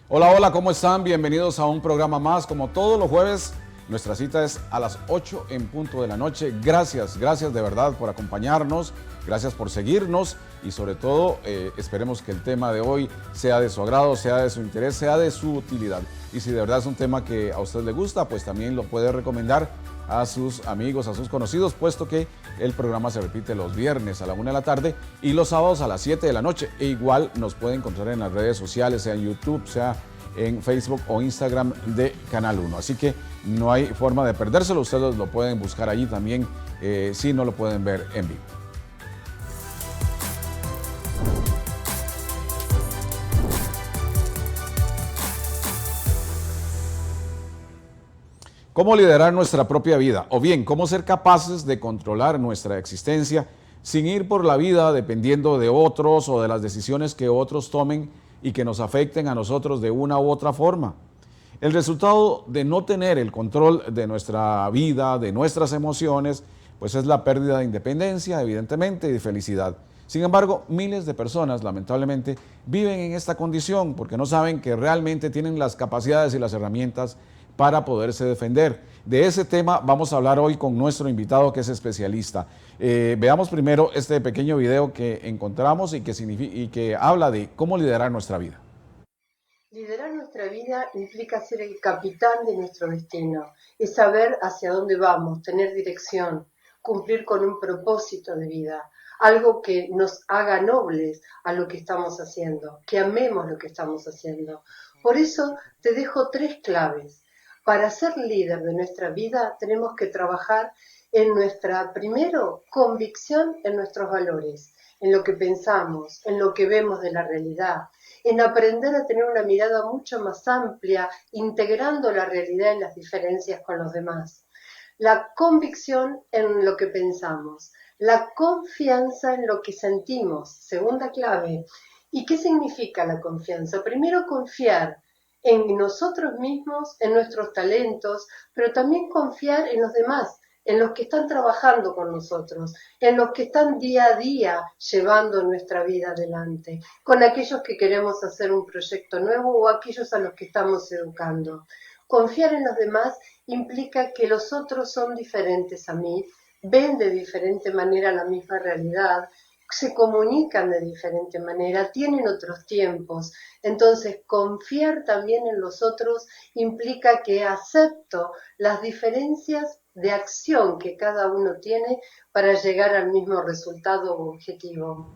Hola, hola, ¿cómo están? Bienvenidos a un programa más. Como todos los jueves, nuestra cita es a las 8 en punto de la noche. Gracias de verdad por acompañarnos, gracias por seguirnos y sobre todo esperemos que el tema de hoy sea de su agrado, sea de su interés, sea de su utilidad. Y si de verdad es un tema que a usted le gusta, pues también lo puede recomendar a sus amigos, a sus conocidos, puesto que el programa se repite los viernes a la 1 de la tarde y los sábados a las 7 de la noche. E igual nos puede encontrar en las redes sociales, sea en YouTube, sea en Facebook o Instagram de Canal 1. Así que no hay forma de perdérselo, ustedes lo pueden buscar allí también si no lo pueden ver en vivo. ¿Cómo liderar nuestra propia vida? O bien, ¿cómo ser capaces de controlar nuestra existencia sin ir por la vida dependiendo de otros o de las decisiones que otros tomen y que nos afecten a nosotros de una u otra forma? El resultado de no tener el control de nuestra vida, de nuestras emociones, pues es la pérdida de independencia, evidentemente, y de felicidad. Sin embargo, miles de personas, lamentablemente, viven en esta condición porque no saben que realmente tienen las capacidades y las herramientas para poderse defender. De ese tema vamos a hablar hoy con nuestro invitado que es especialista. Veamos primero este pequeño video que encontramos y que habla de cómo liderar nuestra vida. Liderar nuestra vida implica ser el capitán de nuestro destino, es saber hacia dónde vamos, tener dirección, cumplir con un propósito de vida, algo que nos haga nobles a lo que estamos haciendo, que amemos lo que estamos haciendo. Por eso te dejo 3 claves. Para ser líder de nuestra vida tenemos que trabajar en nuestra, primero, convicción en nuestros valores, en lo que pensamos, en lo que vemos de la realidad, en aprender a tener una mirada mucho más amplia, integrando la realidad y las diferencias con los demás. La convicción en lo que pensamos, la confianza en lo que sentimos, segunda clave. ¿Y qué significa la confianza? Primero, confiar en nosotros mismos, en nuestros talentos, pero también confiar en los demás, en los que están trabajando con nosotros, en los que están día a día llevando nuestra vida adelante, con aquellos que queremos hacer un proyecto nuevo o aquellos a los que estamos educando. Confiar en los demás implica que los otros son diferentes a mí, ven de diferente manera la misma realidad, se comunican de diferente manera, tienen otros tiempos. Entonces, confiar también en los otros implica que acepto las diferencias de acción que cada uno tiene para llegar al mismo resultado o objetivo.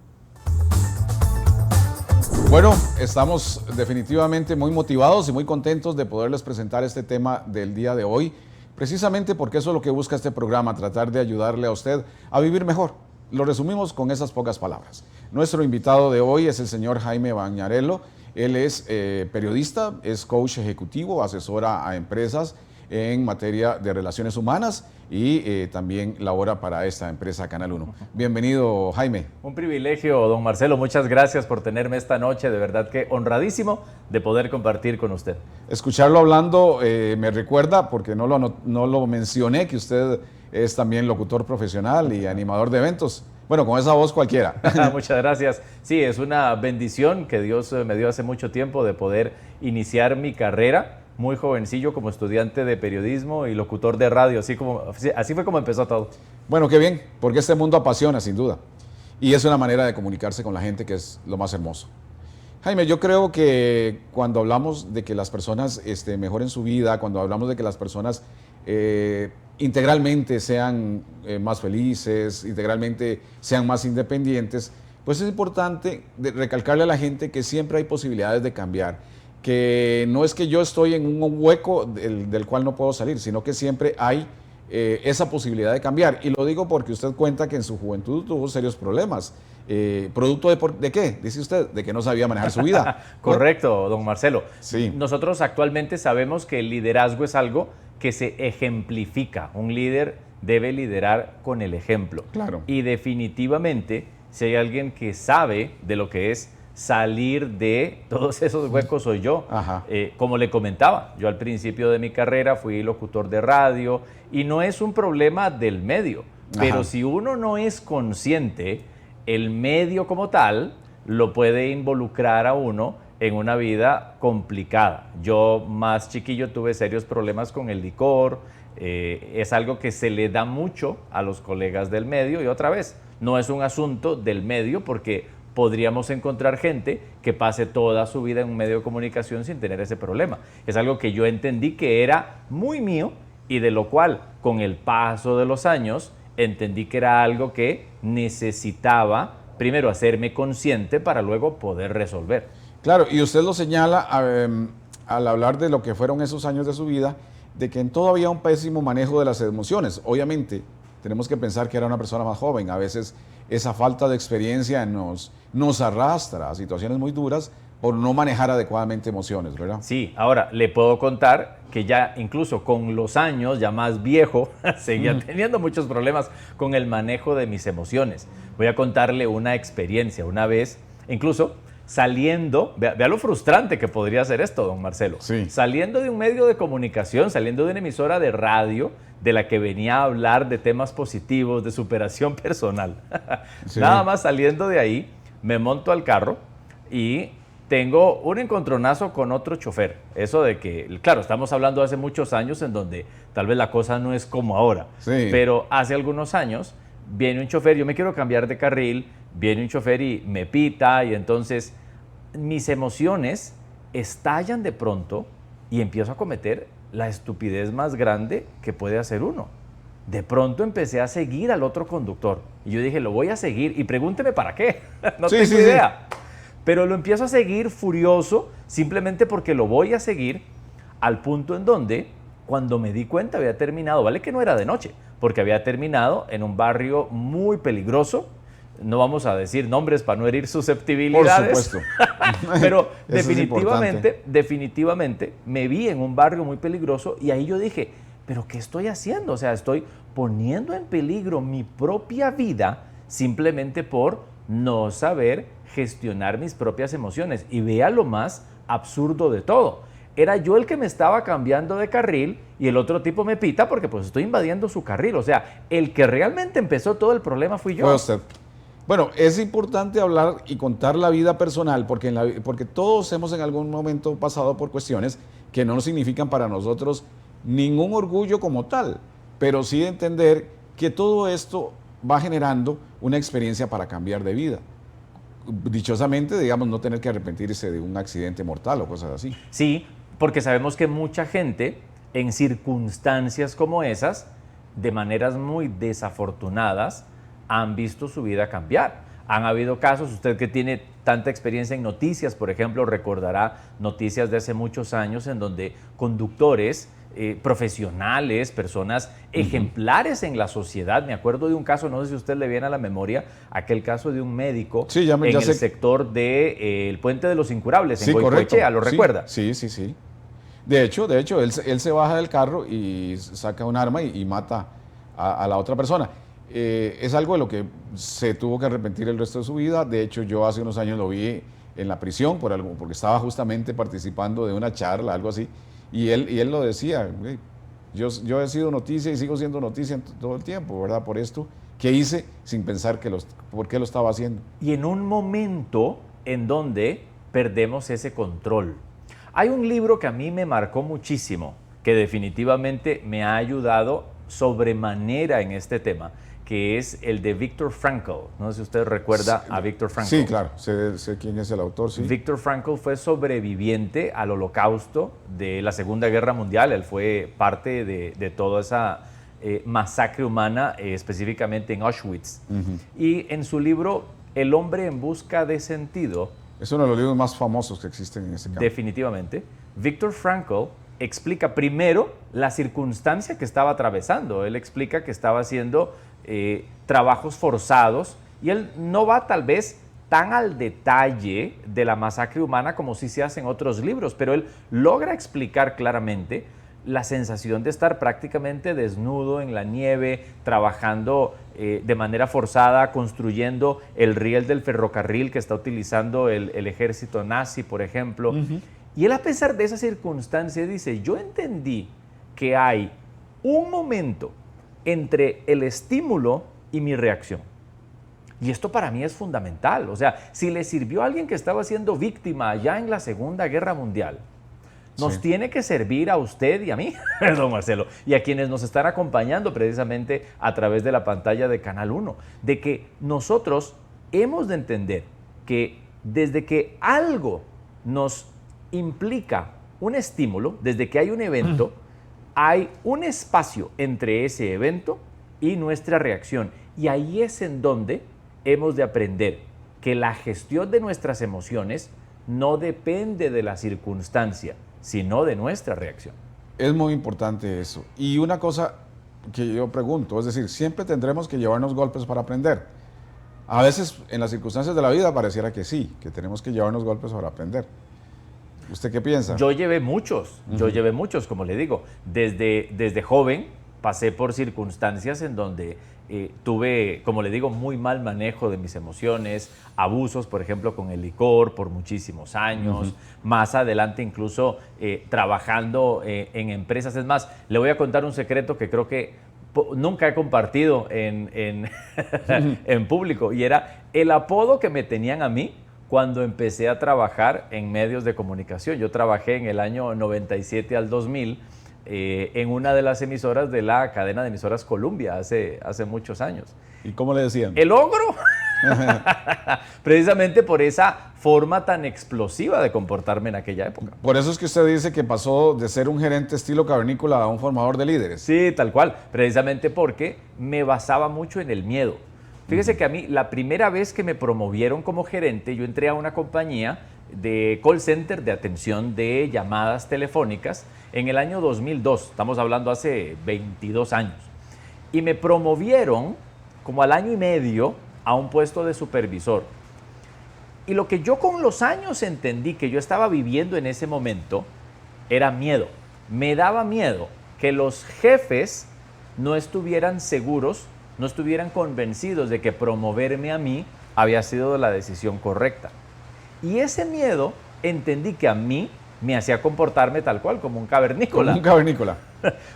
Bueno, estamos definitivamente muy motivados y muy contentos de poderles presentar este tema del día de hoy, precisamente porque eso es lo que busca este programa, tratar de ayudarle a usted a vivir mejor. Lo resumimos con esas pocas palabras. Nuestro invitado de hoy es el señor Jaime Bañarello. Él es periodista, es coach ejecutivo, asesora a empresas en materia de relaciones humanas y también labora para esta empresa Canal 1. Bienvenido, Jaime. Un privilegio, don Marcelo. Muchas gracias por tenerme esta noche. De verdad que honradísimo de poder compartir con usted. Escucharlo hablando me recuerda, porque no lo mencioné, que usted es también locutor profesional y animador de eventos. Bueno, con esa voz cualquiera. Muchas gracias. Sí, es una bendición que Dios me dio hace mucho tiempo de poder iniciar mi carrera muy jovencillo como estudiante de periodismo y locutor de radio. Así fue como empezó todo. Bueno, qué bien, porque este mundo apasiona, sin duda. Y es una manera de comunicarse con la gente que es lo más hermoso. Jaime, yo creo que cuando hablamos de que las personas mejoren su vida, cuando hablamos de que las personas integralmente sean más felices, integralmente sean más independientes, pues es importante recalcarle a la gente que siempre hay posibilidades de cambiar, que no es que yo estoy en un hueco del cual no puedo salir, sino que siempre hay esa posibilidad de cambiar. Y lo digo porque usted cuenta que en su juventud tuvo serios problemas. ¿Producto de qué? Dice usted, de que no sabía manejar su vida. Correcto, don Marcelo. Sí. Nosotros actualmente sabemos que el liderazgo es algo que se ejemplifica. Un líder debe liderar con el ejemplo. Claro. Y definitivamente, si hay alguien que sabe de lo que es salir de todos esos huecos, soy yo. Como le comentaba, yo al principio de mi carrera fui locutor de radio y no es un problema del medio, pero si uno no es consciente, el medio como tal lo puede involucrar a uno en una vida complicada. Yo más chiquillo tuve serios problemas con el licor, es algo que se le da mucho a los colegas del medio y otra vez, no es un asunto del medio porque podríamos encontrar gente que pase toda su vida en un medio de comunicación sin tener ese problema. Es algo que yo entendí que era muy mío y de lo cual con el paso de los años entendí que era algo que necesitaba primero hacerme consciente para luego poder resolver. Claro, y usted lo señala al hablar de lo que fueron esos años de su vida, de que en todo había un pésimo manejo de las emociones. Obviamente, tenemos que pensar que era una persona más joven. A veces esa falta de experiencia nos arrastra a situaciones muy duras por no manejar adecuadamente emociones, ¿verdad? Sí, ahora le puedo contar que ya incluso con los años, ya más viejo, seguía teniendo muchos problemas con el manejo de mis emociones. Voy a contarle una experiencia. Una vez, incluso saliendo, vea lo frustrante que podría ser esto, don Marcelo. Sí. Saliendo de un medio de comunicación, saliendo de una emisora de radio de la que venía a hablar de temas positivos, de superación personal. Sí. Nada más saliendo de ahí, me monto al carro y tengo un encontronazo con otro chofer. Eso de que, claro, estamos hablando de hace muchos años en donde tal vez la cosa no es como ahora. Sí. Pero hace algunos años viene un chofer, yo me quiero cambiar de carril, viene un chofer y me pita y entonces mis emociones estallan de pronto y empiezo a cometer la estupidez más grande que puede hacer uno. De pronto empecé a seguir al otro conductor y yo dije, lo voy a seguir y pregúnteme para qué, no tengo idea. Sí. Pero lo empiezo a seguir furioso simplemente porque lo voy a seguir al punto en donde cuando me di cuenta había terminado, vale que no era de noche, porque había terminado en un barrio muy peligroso. No vamos a decir nombres para no herir susceptibilidades. Por supuesto. Pero definitivamente me vi en un barrio muy peligroso y ahí yo dije, ¿pero qué estoy haciendo? O sea, estoy poniendo en peligro mi propia vida simplemente por no saber gestionar mis propias emociones. Y vea lo más absurdo de todo. Era yo el que me estaba cambiando de carril y el otro tipo me pita porque pues estoy invadiendo su carril. O sea, el que realmente empezó todo el problema fui yo. Fue usted. Bueno, es importante hablar y contar la vida personal porque todos hemos en algún momento pasado por cuestiones que no significan para nosotros ningún orgullo como tal, pero sí entender que todo esto va generando una experiencia para cambiar de vida. Dichosamente, digamos, no tener que arrepentirse de un accidente mortal o cosas así. Sí, porque sabemos que mucha gente en circunstancias como esas, de maneras muy desafortunadas, han visto su vida cambiar. Han habido casos, usted que tiene tanta experiencia en noticias, por ejemplo, recordará noticias de hace muchos años en donde conductores profesionales, personas ejemplares en la sociedad. Me acuerdo de un caso, no sé si a usted le viene a la memoria, aquel caso de un médico en el sector del Puente de los Incurables, en Goicoechea, ¿lo recuerda? Sí. De hecho, él se baja del carro y saca un arma y mata a la otra persona. Es algo de lo que se tuvo que arrepentir el resto de su vida. De hecho, yo hace unos años lo vi en la prisión porque estaba justamente participando de una charla, algo así. Y él lo decía, yo he sido noticia y sigo siendo noticia todo el tiempo, ¿verdad? Por esto que hice sin pensar por qué lo estaba haciendo. Y en un momento en donde perdemos ese control. Hay un libro que a mí me marcó muchísimo, que definitivamente me ha ayudado sobremanera en este tema, que es el de Viktor Frankl. No sé si usted recuerda a Viktor Frankl. Sí, claro, sé quién es el autor, sí. Viktor Frankl fue sobreviviente al Holocausto de la Segunda Guerra Mundial. Él fue parte de toda esa masacre humana, específicamente en Auschwitz. Y en su libro, El hombre en busca de sentido... Es uno de los libros más famosos que existen en ese campo. Definitivamente. Viktor Frankl explica primero la circunstancia que estaba atravesando. Él explica que estaba haciendo trabajos forzados y él no va tal vez tan al detalle de la masacre humana como sí se hace en otros libros, pero él logra explicar claramente la sensación de estar prácticamente desnudo en la nieve, trabajando de manera forzada, construyendo el riel del ferrocarril que está utilizando el ejército nazi, por ejemplo. Y él, a pesar de esa circunstancia, dice, yo entendí que hay un momento entre el estímulo y mi reacción. Y esto para mí es fundamental. O sea, si le sirvió a alguien que estaba siendo víctima allá en la Segunda Guerra Mundial, nos tiene que servir a usted y a mí, don Marcelo, y a quienes nos están acompañando precisamente a través de la pantalla de Canal 1, de que nosotros hemos de entender que desde que algo nos implica un estímulo, desde que hay un evento, hay un espacio entre ese evento y nuestra reacción. Y ahí es en donde hemos de aprender que la gestión de nuestras emociones no depende de la circunstancia, sino de nuestra reacción. Es muy importante eso. Y una cosa que yo pregunto, es decir, siempre tendremos que llevarnos golpes para aprender. A veces en las circunstancias de la vida pareciera que sí, que tenemos que llevarnos golpes para aprender. ¿Usted qué piensa? Yo llevé muchos, como le digo. Desde joven pasé por circunstancias en donde tuve, como le digo, muy mal manejo de mis emociones, abusos, por ejemplo, con el licor por muchísimos años, más adelante incluso trabajando en empresas. Es más, le voy a contar un secreto que creo que nunca he compartido en público, y era el apodo que me tenían a mí cuando empecé a trabajar en medios de comunicación. Yo trabajé en el año 97 al 2000 en una de las emisoras de la cadena de emisoras Columbia hace muchos años. ¿Y cómo le decían? ¡El ogro! Precisamente por esa forma tan explosiva de comportarme en aquella época. Por eso es que usted dice que pasó de ser un gerente estilo cavernícola a un formador de líderes. Sí, tal cual. Precisamente porque me basaba mucho en el miedo. Fíjese que a mí, la primera vez que me promovieron como gerente, yo entré a una compañía de call center de atención de llamadas telefónicas en el año 2002. Estamos hablando hace 22 años. Y me promovieron como al año y medio a un puesto de supervisor. Y lo que yo con los años entendí que yo estaba viviendo en ese momento era miedo. Me daba miedo que los jefes no estuvieran seguros, no estuvieran convencidos de que promoverme a mí había sido la decisión correcta. Y ese miedo entendí que a mí me hacía comportarme tal cual, como un cavernícola. Como un cavernícola.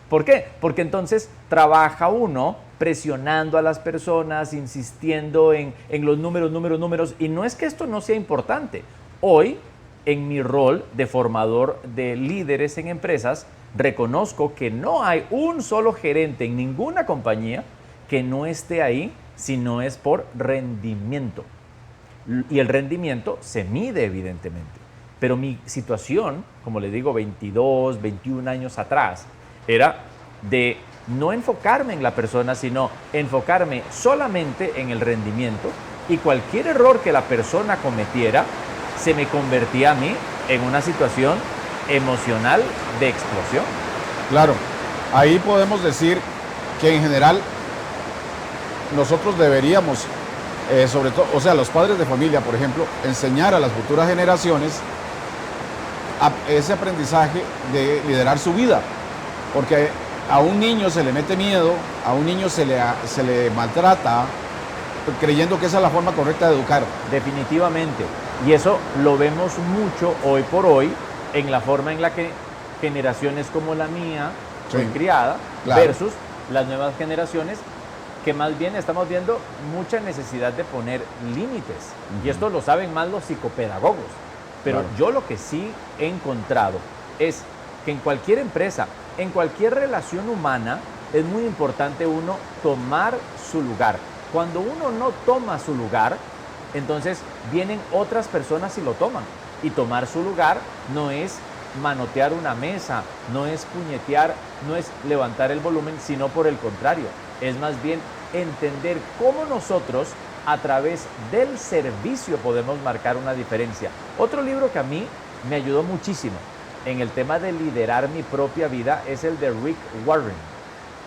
¿Por qué? Porque entonces trabaja uno presionando a las personas, insistiendo en los números, y no es que esto no sea importante. Hoy, en mi rol de formador de líderes en empresas, reconozco que no hay un solo gerente en ninguna compañía que no esté ahí si no es por rendimiento. Y el rendimiento se mide evidentemente. Pero mi situación, como le digo, 22, 21 años atrás, era de no enfocarme en la persona, sino enfocarme solamente en el rendimiento, y cualquier error que la persona cometiera se me convertía a mí en una situación emocional de explosión. Claro, ahí podemos decir que en general nosotros deberíamos, sobre todo, o sea, los padres de familia, por ejemplo, enseñar a las futuras generaciones ese aprendizaje de liderar su vida, porque a un niño se le mete miedo, a un niño se le maltrata, creyendo que esa es la forma correcta de educar. Definitivamente, y eso lo vemos mucho hoy por hoy en la forma en la que generaciones como la mía fue criada, claro, versus las nuevas generaciones, que más bien estamos viendo mucha necesidad de poner límites. Y esto lo saben más los psicopedagogos. Pero claro, yo lo que sí he encontrado es que en cualquier empresa, en cualquier relación humana, es muy importante uno tomar su lugar. Cuando uno no toma su lugar, entonces vienen otras personas y lo toman. Y tomar su lugar no es manotear una mesa, no es puñetear, no es levantar el volumen, sino por el contrario, es más bien entender cómo nosotros a través del servicio podemos marcar una diferencia. Otro libro que a mí me ayudó muchísimo en el tema de liderar mi propia vida es el de Rick Warren.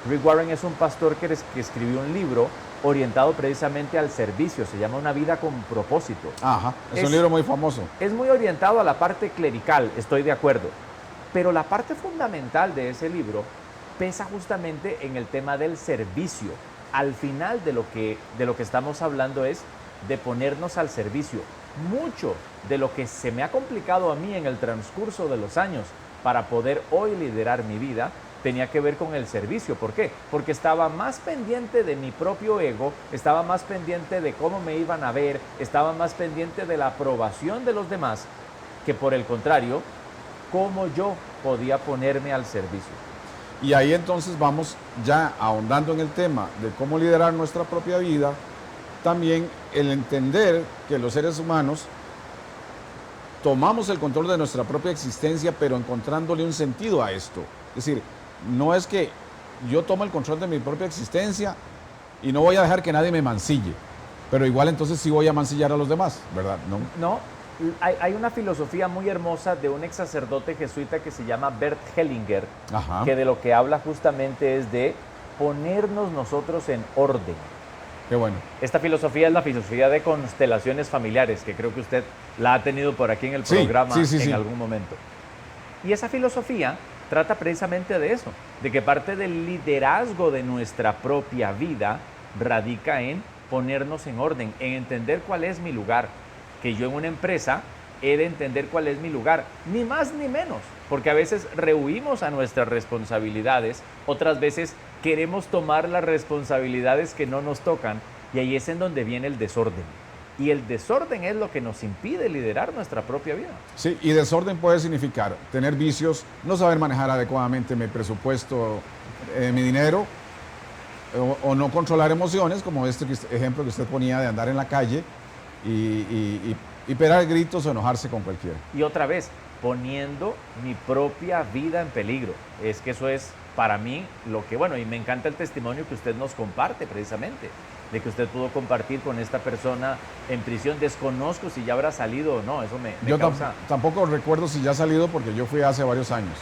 Rick Warren es un pastor que escribió un libro orientado precisamente al servicio, se llama Una vida con propósito. Ajá, es un libro muy famoso. Es muy orientado a la parte clerical, estoy de acuerdo, pero la parte fundamental de ese libro pesa justamente en el tema del servicio. Al final de lo que estamos hablando es de ponernos al servicio. Mucho de lo que se me ha complicado a mí en el transcurso de los años para poder hoy liderar mi vida tenía que ver con el servicio. ¿Por qué? Porque estaba más pendiente de mi propio ego, estaba más pendiente de cómo me iban a ver, estaba más pendiente de la aprobación de los demás, que por el contrario, cómo yo podía ponerme al servicio. Y ahí entonces vamos ya ahondando en el tema de cómo liderar nuestra propia vida, también el entender que los seres humanos tomamos el control de nuestra propia existencia, pero encontrándole un sentido a esto. Es decir, no es que yo tomo el control de mi propia existencia y no voy a dejar que nadie me mancille, pero igual entonces sí voy a mancillar a los demás, ¿verdad? No, hay una filosofía muy hermosa de un ex sacerdote jesuita que se llama Bert Hellinger, que de lo que habla justamente es de ponernos nosotros en orden. Qué bueno. Esta filosofía es la filosofía de constelaciones familiares, que creo que usted la ha tenido por aquí en el programa en algún momento. Y esa filosofía trata precisamente de eso, de que parte del liderazgo de nuestra propia vida radica en ponernos en orden, en entender cuál es mi lugar, que yo en una empresa he de entender cuál es mi lugar, ni más ni menos, porque a veces rehuimos a nuestras responsabilidades, otras veces queremos tomar las responsabilidades que no nos tocan, y ahí es en donde viene el desorden. Y el desorden es lo que nos impide liderar nuestra propia vida. Sí, y desorden puede significar tener vicios, no saber manejar adecuadamente mi presupuesto, mi dinero, o no controlar emociones, como este ejemplo que usted ponía de andar en la calle y pegar gritos o enojarse con cualquiera. Y otra vez, poniendo mi propia vida en peligro. Es que eso es para mí lo que, bueno, y me encanta el testimonio que usted nos comparte precisamente, de que usted pudo compartir con esta persona en prisión. Desconozco si ya habrá salido o no, eso me causa... Tampoco recuerdo si ya ha salido porque yo fui hace varios años.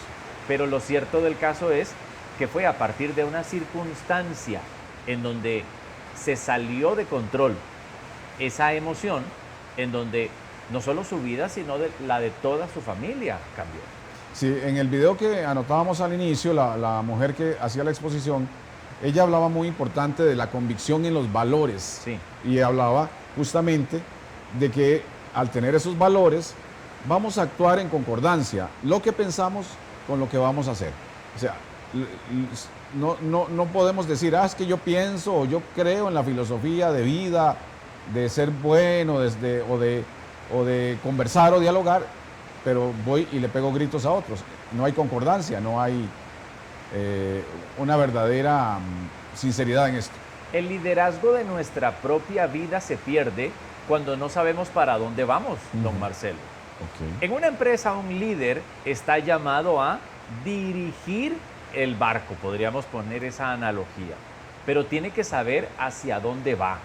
Pero lo cierto del caso es que fue a partir de una circunstancia en donde se salió de control esa emoción, en donde no solo su vida, sino la de toda su familia cambió. Sí, en el video que anotábamos al inicio, la mujer que hacía la exposición, ella hablaba muy importante de la convicción en los valores. Sí. Y hablaba justamente de que al tener esos valores, vamos a actuar en concordancia, lo que pensamos con lo que vamos a hacer. O sea, no podemos decir, es que yo pienso o yo creo en la filosofía de vida, de ser bueno, o de conversar o dialogar, pero voy y le pego gritos a otros. No hay concordancia, no hay una verdadera sinceridad en esto. El liderazgo de nuestra propia vida se pierde cuando no sabemos para dónde vamos, don Marcelo. Okay. En una empresa, un líder está llamado a dirigir el barco, podríamos poner esa analogía, pero tiene que saber hacia dónde va.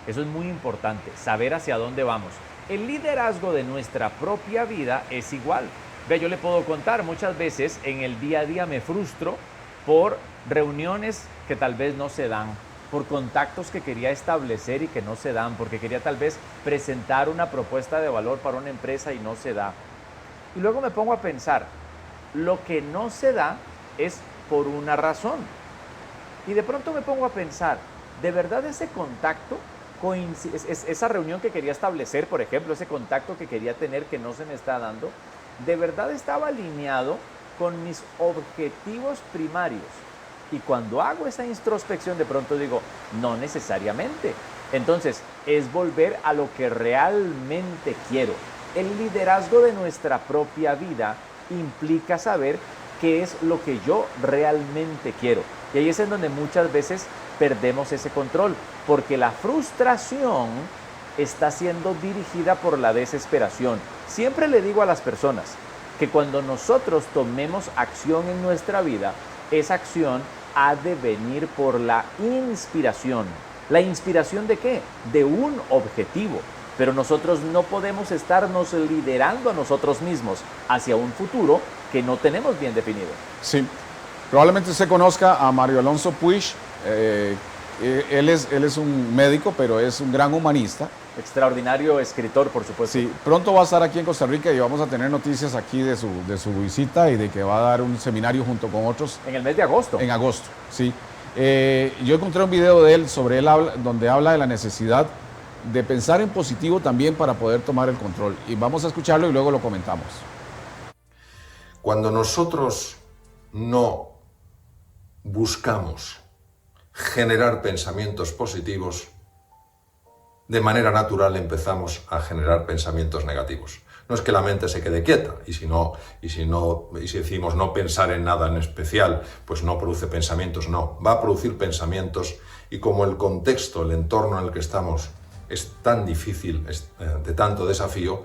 Eso es muy importante, saber hacia dónde vamos. El liderazgo de nuestra propia vida es igual. Ve, yo le puedo contar, muchas veces en el día a día me frustro por reuniones que tal vez no se dan, por contactos que quería establecer y que no se dan, porque quería tal vez presentar una propuesta de valor para una empresa y no se da. Y luego me pongo a pensar, lo que no se da es por una razón. Y de pronto me pongo a pensar, ¿de verdad ese contacto, esa reunión que quería establecer, por ejemplo, ese contacto que quería tener que no se me está dando, de verdad estaba alineado con mis objetivos primarios? Y cuando hago esa introspección, de pronto digo, no necesariamente. Entonces, es volver a lo que realmente quiero. El liderazgo de nuestra propia vida implica saber qué es lo que yo realmente quiero. Y ahí es en donde muchas veces perdemos ese control, porque la frustración está siendo dirigida por la desesperación. Siempre le digo a las personas que cuando nosotros tomemos acción en nuestra vida, esa acción ha de venir por la inspiración. ¿La inspiración de qué? De un objetivo. Pero nosotros no podemos estarnos liderando a nosotros mismos hacia un futuro que no tenemos bien definido. Sí, probablemente usted conozca a Mario Alonso Puig. Él es un médico, pero es un gran humanista. Extraordinario escritor, por supuesto. Sí, pronto va a estar aquí en Costa Rica y vamos a tener noticias aquí de su visita y de que va a dar un seminario junto con otros. En el mes de agosto. En agosto, sí. Yo encontré un video de él donde habla de la necesidad de pensar en positivo también para poder tomar el control. Y vamos a escucharlo y luego lo comentamos. Cuando nosotros no buscamos generar pensamientos positivos, de manera natural empezamos a generar pensamientos negativos. No es que la mente se quede quieta, y si decimos no pensar en nada en especial, pues no produce pensamientos, no, va a producir pensamientos, y como el contexto, el entorno en el que estamos es tan difícil, de tanto desafío,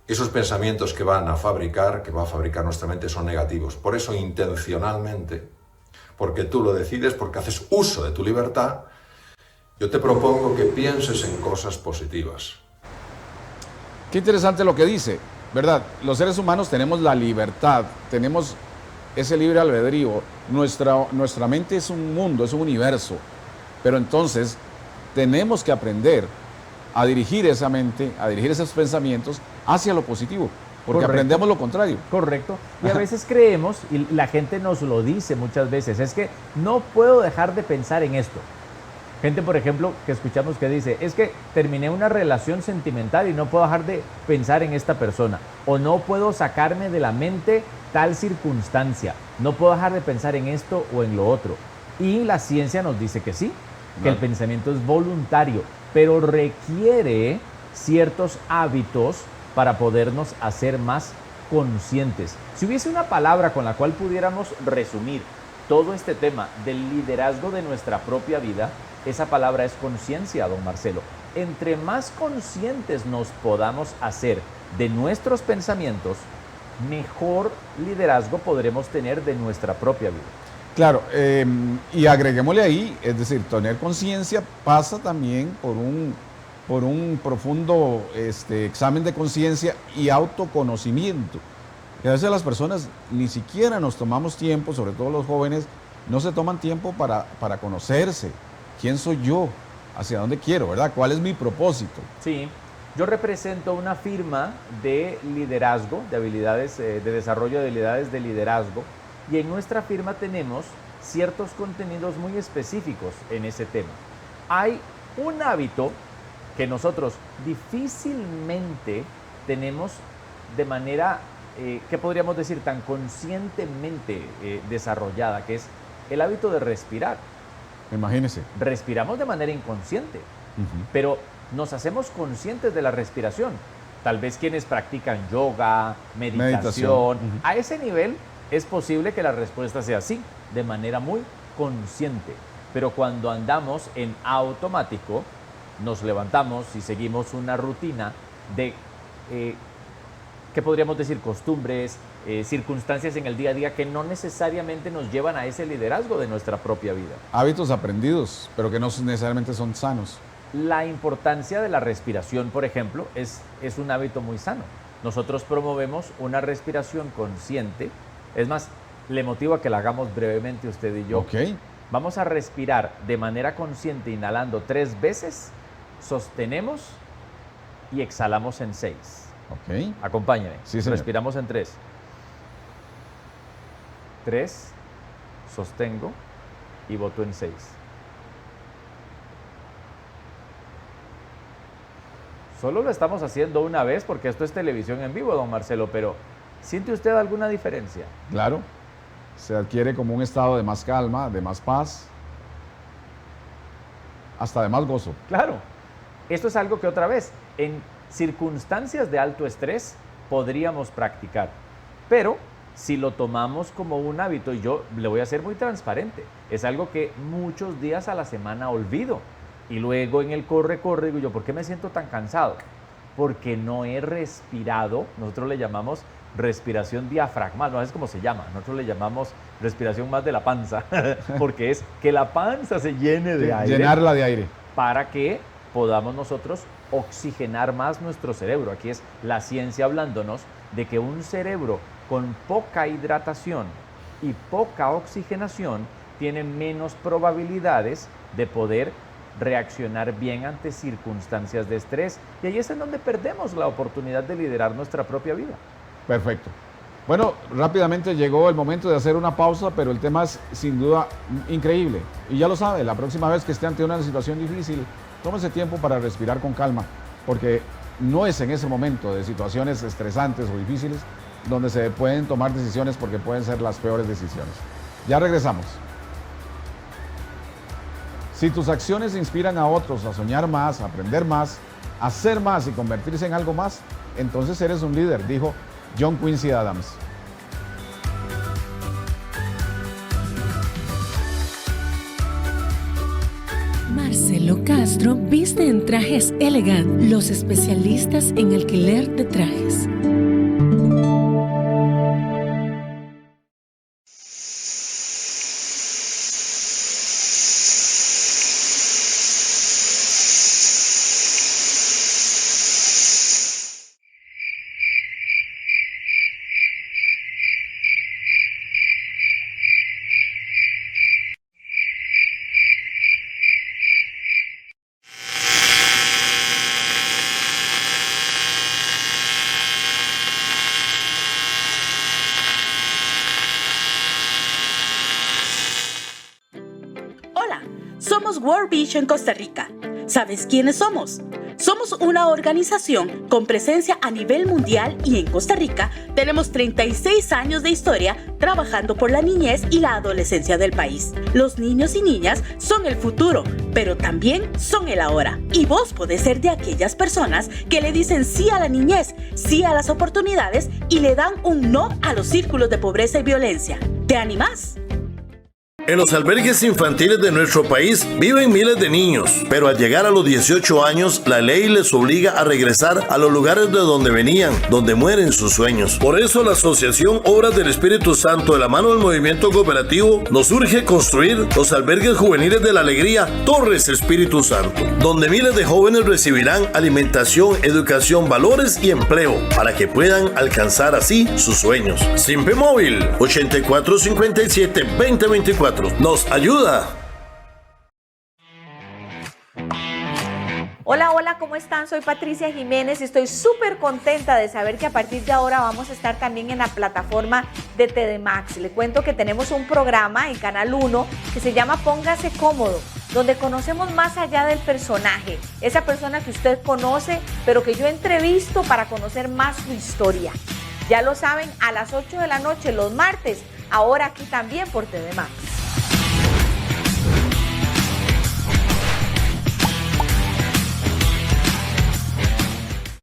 esos pensamientos que va a fabricar nuestra mente son negativos. Por eso intencionalmente, porque tú lo decides, porque haces uso de tu libertad, yo te propongo que pienses en cosas positivas. Qué interesante lo que dice, ¿verdad? Los seres humanos tenemos la libertad, tenemos ese libre albedrío. Nuestra mente es un mundo, es un universo. Pero entonces tenemos que aprender a dirigir esa mente, a dirigir esos pensamientos hacia lo positivo. Porque Correcto. Aprendemos lo contrario. Correcto. Y a veces creemos, y la gente nos lo dice muchas veces, es que no puedo dejar de pensar en esto. Gente, por ejemplo, que escuchamos que dice, es que terminé una relación sentimental y no puedo dejar de pensar en esta persona. O no puedo sacarme de la mente tal circunstancia. No puedo dejar de pensar en esto o en lo otro. Y la ciencia nos dice que sí, que el pensamiento es voluntario, pero requiere ciertos hábitos para podernos hacer más conscientes. Si hubiese una palabra con la cual pudiéramos resumir todo este tema del liderazgo de nuestra propia vida, esa palabra es conciencia, don Marcelo. Entre más conscientes nos podamos hacer de nuestros pensamientos, mejor liderazgo podremos tener de nuestra propia vida. Claro, y agreguémosle ahí, es decir, tener conciencia pasa también por un profundo examen de conciencia y autoconocimiento. Y a veces las personas ni siquiera nos tomamos tiempo, sobre todo los jóvenes, no se toman tiempo para conocerse. ¿Quién soy yo? ¿Hacia dónde quiero? ¿Verdad? ¿Cuál es mi propósito? Sí, yo represento una firma de liderazgo, de habilidades, de desarrollo de habilidades de liderazgo, y en nuestra firma tenemos ciertos contenidos muy específicos en ese tema. Hay un hábito que nosotros difícilmente tenemos de manera, ¿qué podríamos decir?, tan conscientemente desarrollada, que es el hábito de respirar. Imagínese. Respiramos de manera inconsciente, pero nos hacemos conscientes de la respiración. Tal vez quienes practican yoga, meditación. A ese nivel es posible que la respuesta sea sí, de manera muy consciente. Pero cuando andamos en automático, nos levantamos y seguimos una rutina de, ¿qué podríamos decir?, costumbres, circunstancias en el día a día que no necesariamente nos llevan a ese liderazgo de nuestra propia vida. Hábitos aprendidos, pero que no necesariamente son sanos. La importancia de la respiración, por ejemplo, es un hábito muy sano. Nosotros promovemos una respiración consciente. Es más, le motivo a que la hagamos brevemente usted y yo. Ok. Vamos a respirar de manera consciente, inhalando 3 veces, sostenemos y exhalamos en 6. Ok. Acompáñame. Sí, señor. Respiramos en 3. 3, sostengo y boto en 6. Solo lo estamos haciendo una vez porque esto es televisión en vivo, don Marcelo, pero ¿siente usted alguna diferencia? Claro. Se adquiere como un estado de más calma, de más paz, hasta de más gozo. Claro. Esto es algo que otra vez, en circunstancias de alto estrés, podríamos practicar. Pero si lo tomamos como un hábito, y yo le voy a ser muy transparente, es algo que muchos días a la semana olvido. Y luego en el corre, digo yo, ¿por qué me siento tan cansado? Porque no he respirado, nosotros le llamamos respiración diafragmal, no es como se llama, nosotros le llamamos respiración más de la panza, porque es que la panza se llene de aire. Llenarla de aire. Para que podamos nosotros oxigenar más nuestro cerebro. Aquí es la ciencia hablándonos de que un cerebro con poca hidratación y poca oxigenación tiene menos probabilidades de poder reaccionar bien ante circunstancias de estrés, y ahí es en donde perdemos la oportunidad de liderar nuestra propia vida. Perfecto. Bueno, rápidamente llegó el momento de hacer una pausa, pero el tema es sin duda increíble. Y ya lo sabe, la próxima vez que esté ante una situación difícil, tómese tiempo para respirar con calma, porque no es en ese momento de situaciones estresantes o difíciles donde se pueden tomar decisiones, porque pueden ser las peores decisiones. Ya regresamos. Si tus acciones inspiran a otros a soñar más, a aprender más, a hacer más y convertirse en algo más, entonces eres un líder, dijo John Quincy Adams. Marcelo Castro viste en Trajes Elegant, los especialistas en alquiler de trajes. Somos World Vision Costa Rica. ¿Sabes quiénes somos? Somos una organización con presencia a nivel mundial y en Costa Rica tenemos 36 años de historia trabajando por la niñez y la adolescencia del país. Los niños y niñas son el futuro, pero también son el ahora. Y vos podés ser de aquellas personas que le dicen sí a la niñez, sí a las oportunidades y le dan un no a los círculos de pobreza y violencia. ¿Te animás? En los albergues infantiles de nuestro país viven miles de niños, pero al llegar a los 18 años, la ley les obliga a regresar a los lugares de donde venían, donde mueren sus sueños. Por eso la Asociación Obras del Espíritu Santo, de la mano del movimiento cooperativo, nos urge construir los albergues juveniles de la alegría Torres Espíritu Santo, donde miles de jóvenes recibirán alimentación, educación, valores y empleo, para que puedan alcanzar así sus sueños. Simpe Móvil 8457-2024 nos ayuda. Hola, hola, ¿cómo están? Soy Patricia Jiménez y estoy súper contenta de saber que a partir de ahora vamos a estar también en la plataforma de TD Max. Le cuento que tenemos un programa en Canal 1 que se llama Póngase Cómodo, donde conocemos más allá del personaje, esa persona que usted conoce, pero que yo entrevisto para conocer más su historia. Ya lo saben, a las 8 de la noche los martes, ahora aquí también por TD Max.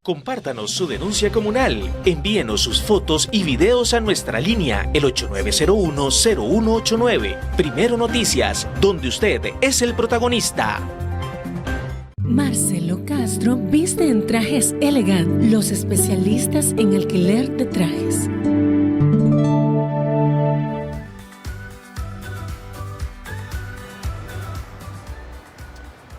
Compártanos su denuncia comunal. Envíenos sus fotos y videos a nuestra línea, el 8901-0189. Primero Noticias, donde usted es el protagonista. Marcelo Castro viste en Trajes Elegant, los especialistas en alquiler de trajes.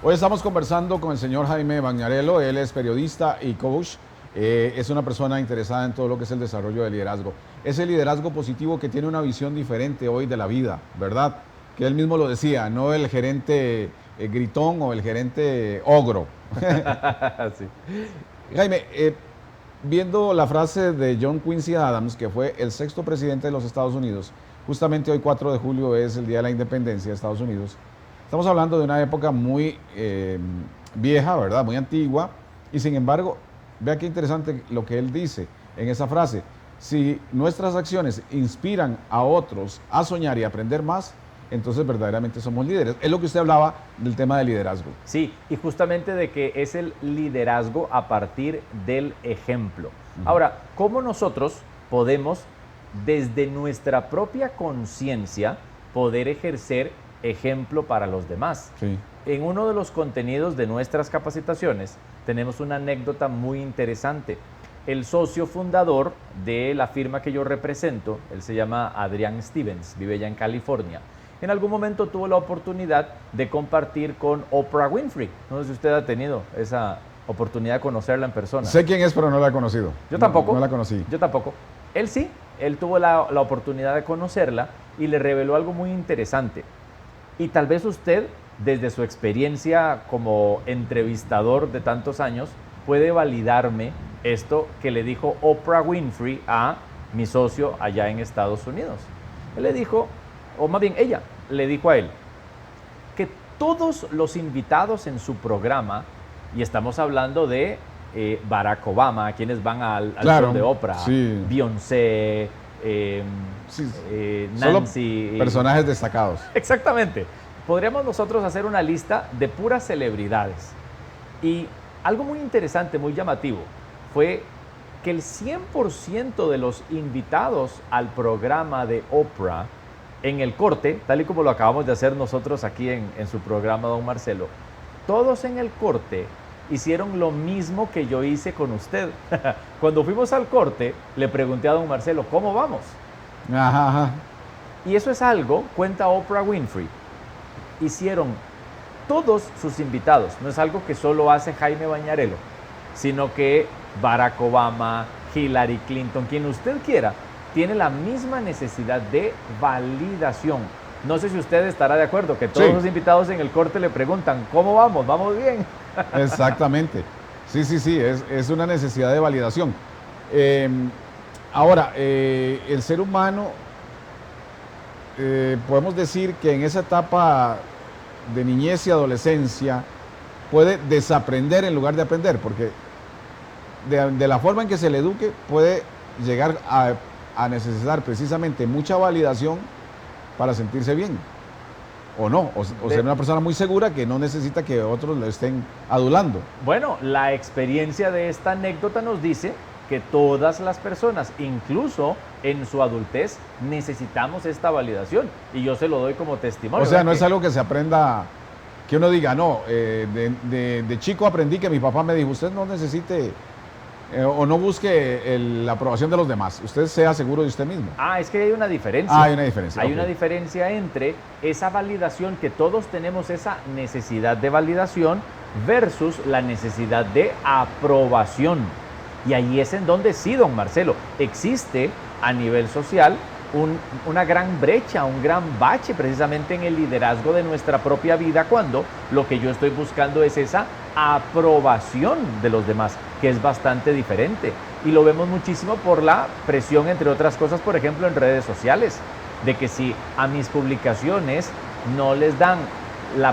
Hoy estamos conversando con el señor Jaime Bagnarello. Él es periodista y coach. Es una persona interesada en todo lo que es el desarrollo del liderazgo. Ese liderazgo positivo que tiene una visión diferente hoy de la vida, ¿verdad? Que él mismo lo decía, no el gerente gritón o el gerente ogro. Sí. Jaime, viendo la frase de John Quincy Adams, que fue el 6º presidente de los Estados Unidos, justamente hoy 4 de julio es el Día de la Independencia de Estados Unidos. Estamos hablando de una época muy vieja, ¿verdad? Muy antigua. Y sin embargo, vea qué interesante lo que él dice en esa frase. Si nuestras acciones inspiran a otros a soñar y aprender más, entonces verdaderamente somos líderes. Es lo que usted hablaba del tema del liderazgo. Sí, y justamente de que es el liderazgo a partir del ejemplo. Ahora, ¿cómo nosotros podemos, desde nuestra propia conciencia, poder ejercer ejemplo para los demás? Sí. En uno de los contenidos de nuestras capacitaciones tenemos una anécdota muy interesante. El socio fundador de la firma que yo represento, él se llama Adrián Stevens, vive ya en California. En algún momento tuvo la oportunidad de compartir con Oprah Winfrey. No sé si usted ha tenido esa oportunidad de conocerla en persona. Sé quién es, pero no la he conocido. Yo tampoco. No la conocí. Yo tampoco. Él sí, él tuvo la oportunidad de conocerla y le reveló algo muy interesante. Y tal vez usted, desde su experiencia como entrevistador de tantos años, puede validarme esto que le dijo Oprah Winfrey a mi socio allá en Estados Unidos. Él le dijo, o más bien ella le dijo a él, que todos los invitados en su programa, y estamos hablando de Barack Obama, quienes van al show de Oprah, sí. Beyoncé, Sí. Nancy. Solo personajes destacados. Exactamente. podríamos nosotros hacer una lista de puras celebridades. Y algo muy interesante, muy llamativo, fue que el 100% de los invitados al programa de Oprah, en el corte, tal y como lo acabamos de hacer nosotros aquí en su programa, don Marcelo, todos en el corte hicieron lo mismo que yo hice con usted. Cuando fuimos al corte, le pregunté a don Marcelo, ¿cómo vamos? Ajá. Y eso es algo, cuenta Oprah Winfrey, hicieron todos sus invitados. No es algo que solo hace Jaime Bañarello, sino que Barack Obama, Hillary Clinton, quien usted quiera, tiene la misma necesidad de validación. No sé si usted estará de acuerdo, que todos los invitados en el corte le preguntan, ¿cómo vamos? ¿Vamos bien? Exactamente. Sí, es una necesidad de validación. Ahora, el ser humano, podemos decir que en esa etapa de niñez y adolescencia puede desaprender en lugar de aprender, porque de la forma en que se le eduque puede llegar a necesitar precisamente mucha validación para sentirse bien, o no, o ser una persona muy segura que no necesita que otros le estén adulando. Bueno, la experiencia de esta anécdota nos dice que todas las personas, incluso en su adultez, necesitamos esta validación, y yo se lo doy como testimonio. O sea, no es algo que se aprenda, que uno diga, no, de chico aprendí que mi papá me dijo, usted no necesite o no busque la aprobación de los demás, usted sea seguro de usted mismo. Es que hay una diferencia. Hay una diferencia. Hay una diferencia entre esa validación, que todos tenemos esa necesidad de validación, versus la necesidad de aprobación. Y ahí es en donde sí, don Marcelo, existe a nivel social una gran brecha, un gran bache precisamente en el liderazgo de nuestra propia vida, cuando lo que yo estoy buscando es esa aprobación de los demás, que es bastante diferente. Y lo vemos muchísimo por la presión, entre otras cosas, por ejemplo, en redes sociales, de que si a mis publicaciones no les dan la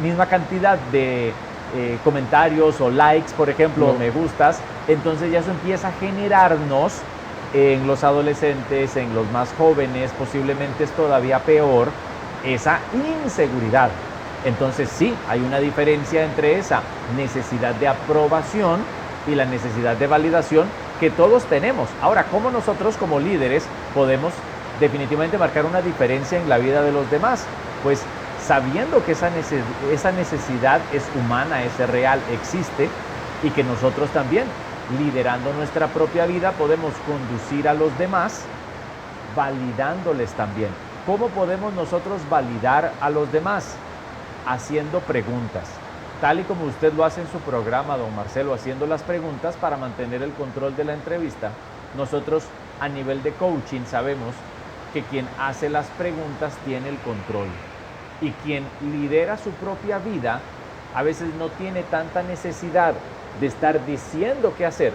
misma cantidad de comentarios o likes, por ejemplo, o me gustas, entonces ya eso empieza a generarnos en los adolescentes, en los más jóvenes, posiblemente es todavía peor, esa inseguridad. Entonces sí, hay una diferencia entre esa necesidad de aprobación y la necesidad de validación que todos tenemos. Ahora, ¿cómo nosotros como líderes podemos definitivamente marcar una diferencia en la vida de los demás? Pues sabiendo que esa necesidad es humana, es real, existe, y que nosotros también, liderando nuestra propia vida, podemos conducir a los demás validándoles también. ¿Cómo podemos nosotros validar a los demás? Haciendo preguntas, tal y como usted lo hace en su programa, don Marcelo, haciendo las preguntas para mantener el control de la entrevista. Nosotros a nivel de coaching sabemos que quien hace las preguntas tiene el control, y quien lidera su propia vida a veces no tiene tanta necesidad de estar diciendo qué hacer,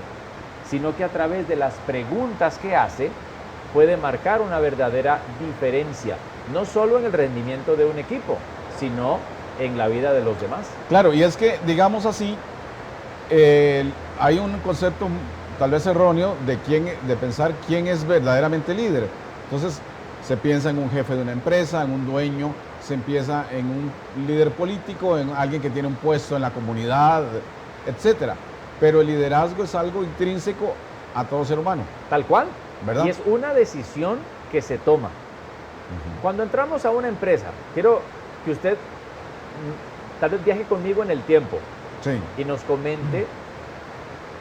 sino que a través de las preguntas que hace puede marcar una verdadera diferencia, no solo en el rendimiento de un equipo, sino en la vida de los demás. Claro, y es que, digamos así, hay un concepto tal vez erróneo de pensar quién es verdaderamente líder. Entonces se piensa en un jefe de una empresa, en un dueño, se empieza en un líder político, en alguien que tiene un puesto en la comunidad, etcétera. Pero el liderazgo es algo intrínseco a todo ser humano. Tal cual, ¿verdad? Y es una decisión que se toma. Cuando entramos a una empresa, quiero que usted tal vez viaje conmigo en el tiempo, sí, y nos comente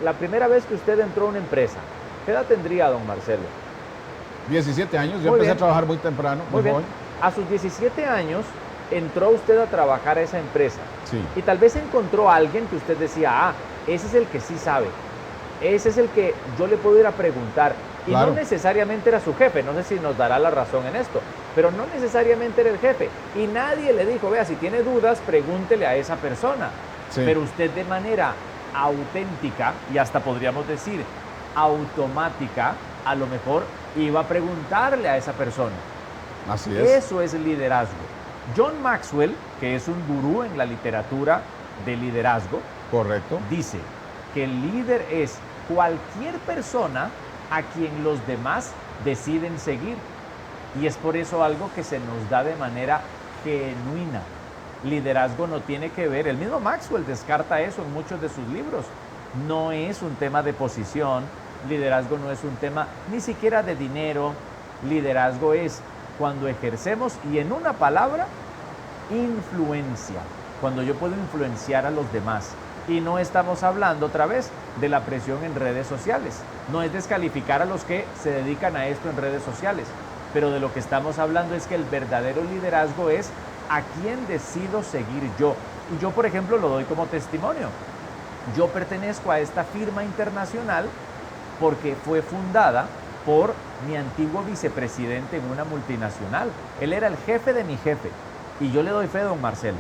la primera vez que usted entró a una empresa. ¿Qué edad tendría, don Marcelo? 17 años, yo empecé a trabajar muy temprano, muy joven. A sus 17 años entró usted a trabajar a esa empresa. Sí. Y tal vez encontró a alguien que usted decía, ese es el que sí sabe, ese es el que yo le puedo ir a preguntar. Y claro, no necesariamente era su jefe, no sé si nos dará la razón en esto, pero no necesariamente era el jefe. Y nadie le dijo, vea, si tiene dudas, pregúntele a esa persona. Sí. Pero usted de manera auténtica, y hasta podríamos decir automática, a lo mejor iba a preguntarle a esa persona. Así es. Eso es liderazgo. John Maxwell, que es un gurú en la literatura de liderazgo, correcto, dice que el líder es cualquier persona a quien los demás deciden seguir. Y es por eso algo que se nos da de manera genuina. Liderazgo no tiene que ver, el mismo Maxwell descarta eso en muchos de sus libros. No es un tema de posición, liderazgo no es un tema ni siquiera de dinero. Liderazgo es cuando ejercemos, y en una palabra, influencia. Cuando yo puedo influenciar a los demás. Y no estamos hablando otra vez de la presión en redes sociales. No es descalificar a los que se dedican a esto en redes sociales. Pero de lo que estamos hablando es que el verdadero liderazgo es a quién decido seguir yo. Y yo, por ejemplo, lo doy como testimonio. Yo pertenezco a esta firma internacional porque fue fundada por mi antiguo vicepresidente en una multinacional. Él era el jefe de mi jefe. Y yo le doy fe, don Marcelo,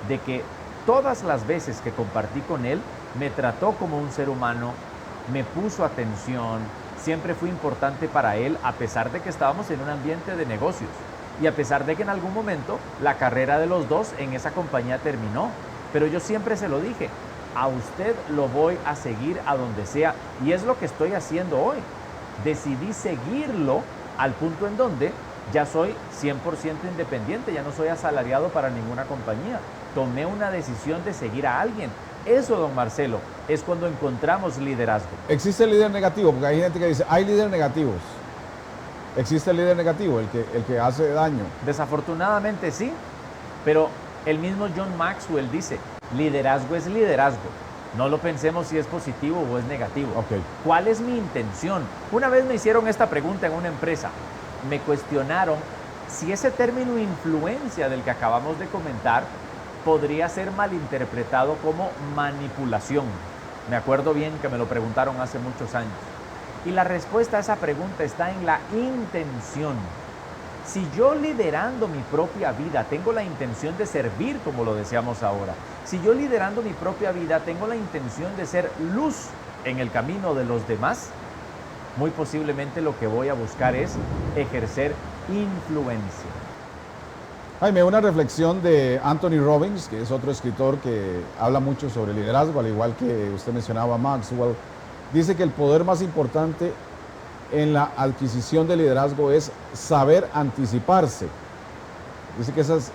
de que todas las veces que compartí con él, me trató como un ser humano, me puso atención, siempre fui importante para él, a pesar de que estábamos en un ambiente de negocios y a pesar de que en algún momento la carrera de los dos en esa compañía terminó. Pero yo siempre se lo dije, a usted lo voy a seguir a donde sea, y es lo que estoy haciendo hoy. Decidí seguirlo al punto en donde ya soy 100% independiente, ya no soy asalariado para ninguna compañía. Tomé una decisión de seguir a alguien. Eso, don Marcelo, es cuando encontramos liderazgo. ¿Existe el líder negativo? Porque hay gente que dice, hay líderes negativos. ¿Existe el líder negativo, el que hace daño? Desafortunadamente sí, pero el mismo John Maxwell dice, liderazgo es liderazgo. No lo pensemos si es positivo o es negativo. Okay. ¿Cuál es mi intención? Una vez me hicieron esta pregunta en una empresa. Me cuestionaron si ese término influencia del que acabamos de comentar podría ser malinterpretado como manipulación. Me acuerdo bien que me lo preguntaron hace muchos años. Y la respuesta a esa pregunta está en la intención. Si yo liderando mi propia vida tengo la intención de servir, como lo decíamos ahora, si yo liderando mi propia vida tengo la intención de ser luz en el camino de los demás, muy posiblemente lo que voy a buscar es ejercer influencia. Jaime, una reflexión de Anthony Robbins, que es otro escritor que habla mucho sobre liderazgo, al igual que usted mencionaba Maxwell. Dice que el poder más importante en la adquisición de liderazgo es saber anticiparse. Dice que ese es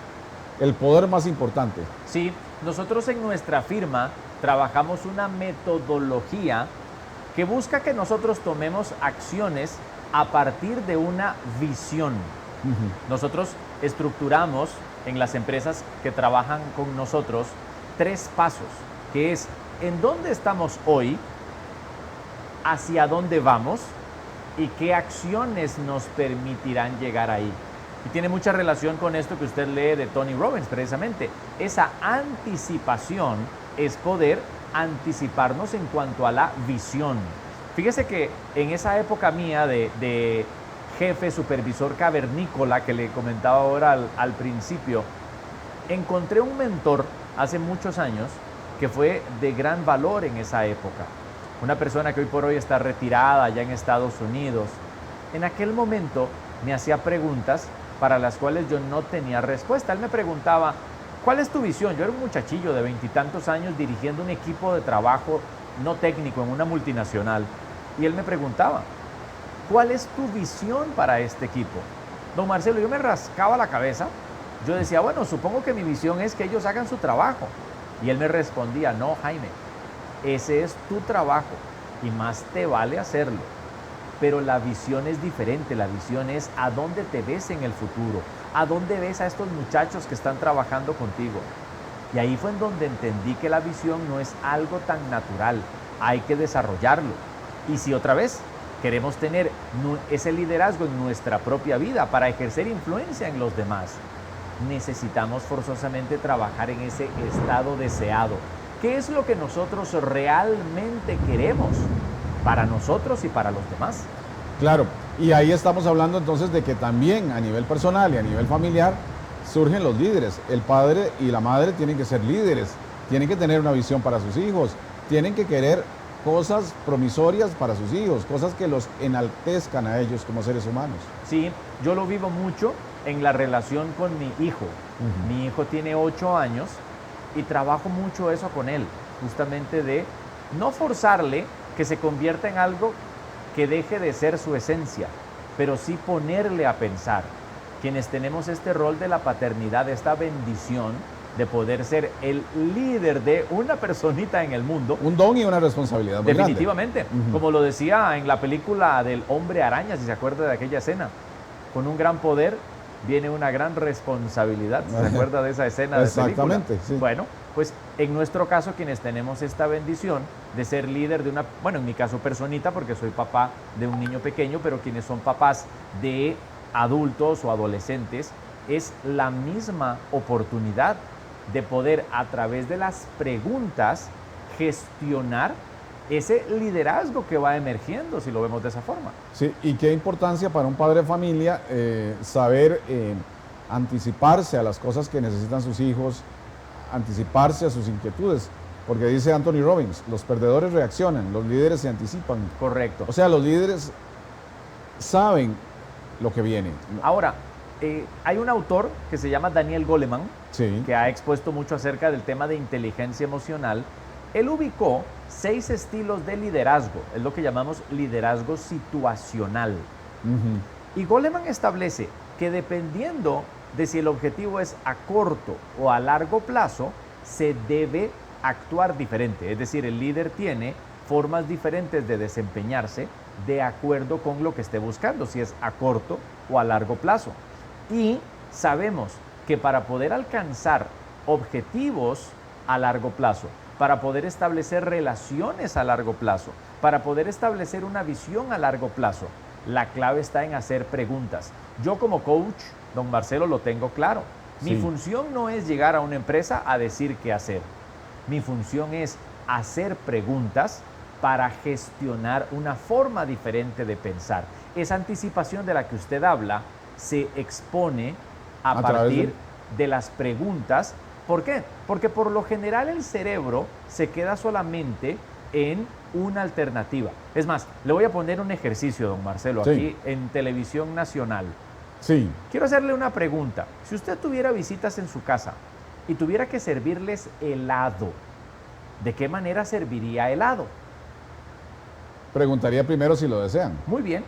el poder más importante. Sí, nosotros en nuestra firma trabajamos una metodología que busca que nosotros tomemos acciones a partir de una visión. Nosotros estructuramos en las empresas que trabajan con nosotros 3 pasos, que es en dónde estamos hoy, hacia dónde vamos y qué acciones nos permitirán llegar ahí. Y tiene mucha relación con esto que usted lee de Tony Robbins, precisamente. Esa anticipación es poder anticiparnos en cuanto a la visión. Fíjese que en esa época mía de jefe supervisor cavernícola que le comentaba ahora al principio, encontré un mentor hace muchos años que fue de gran valor en esa época. Una persona que hoy por hoy está retirada allá en Estados Unidos. En aquel momento me hacía preguntas para las cuales yo no tenía respuesta. Él me preguntaba, ¿cuál es tu visión? Yo era un muchachillo de 20 y tantos años dirigiendo un equipo de trabajo no técnico en una multinacional. Y él me preguntaba, ¿cuál es tu visión para este equipo? Don Marcelo, yo me rascaba la cabeza. Yo decía, bueno, supongo que mi visión es que ellos hagan su trabajo. Y él me respondía, no, Jaime, ese es tu trabajo y más te vale hacerlo. Pero la visión es diferente, la visión es a dónde te ves en el futuro, a dónde ves a estos muchachos que están trabajando contigo. Y ahí fue en donde entendí que la visión no es algo tan natural, hay que desarrollarlo. Y si otra vez queremos tener ese liderazgo en nuestra propia vida para ejercer influencia en los demás, necesitamos forzosamente trabajar en ese estado deseado. ¿Qué es lo que nosotros realmente queremos para nosotros y para los demás? Claro, y ahí estamos hablando entonces de que también a nivel personal y a nivel familiar surgen los líderes. El padre y la madre tienen que ser líderes, tienen que tener una visión para sus hijos, tienen que querer cosas promisorias para sus hijos, cosas que los enaltezcan a ellos como seres humanos. Sí, yo lo vivo mucho en la relación con mi hijo. Mi hijo tiene 8 años y trabajo mucho eso con él, justamente de no forzarle que se convierta en algo que deje de ser su esencia, pero sí ponerle a pensar. quienes tenemos este rol de la paternidad, esta bendición de poder ser el líder de una personita en el mundo. Un don y una responsabilidad muy definitivamente, grande. Como lo decía en la película del Hombre Araña, si se acuerda de aquella escena, con un gran poder viene una gran responsabilidad. ¿Se acuerda de esa escena de película? Exactamente, sí. Bueno, pues en nuestro caso, quienes tenemos esta bendición de ser líder de una, bueno, en mi caso personita, porque soy papá de un niño pequeño, pero quienes son papás de adultos o adolescentes, es la misma oportunidad de poder, a través de las preguntas, gestionar ese liderazgo que va emergiendo, si lo vemos de esa forma. Sí, y qué importancia para un padre de familia saber anticiparse a las cosas que necesitan sus hijos, anticiparse a sus inquietudes, porque dice Anthony Robbins, los perdedores reaccionan, los líderes se anticipan. Correcto. O sea, los líderes saben lo que viene. Ahora, hay un autor que se llama Daniel Goleman, sí, que ha expuesto mucho acerca del tema de inteligencia emocional. Él ubicó 6 estilos de liderazgo, es lo que llamamos liderazgo situacional. Y Goleman establece que dependiendo de si el objetivo es a corto o a largo plazo, se debe actuar diferente. Es decir, el líder tiene formas diferentes de desempeñarse de acuerdo con lo que esté buscando, si es a corto o a largo plazo. Y sabemos que para poder alcanzar objetivos a largo plazo, para poder establecer relaciones a largo plazo, para poder establecer una visión a largo plazo, la clave está en hacer preguntas. Yo como coach, don Marcelo, lo tengo claro. Mi función no es llegar a una empresa a decir qué hacer. Mi función es hacer preguntas para gestionar una forma diferente de pensar. Esa anticipación de la que usted habla se expone a partir de las preguntas. ¿Por qué? Porque por lo general el cerebro se queda solamente en una alternativa. Es más, le voy a poner un ejercicio, don Marcelo, aquí en Televisión Nacional. Sí. Quiero hacerle una pregunta. Si usted tuviera visitas en su casa y tuviera que servirles helado, ¿de qué manera serviría helado? Preguntaría primero si lo desean. Muy bien.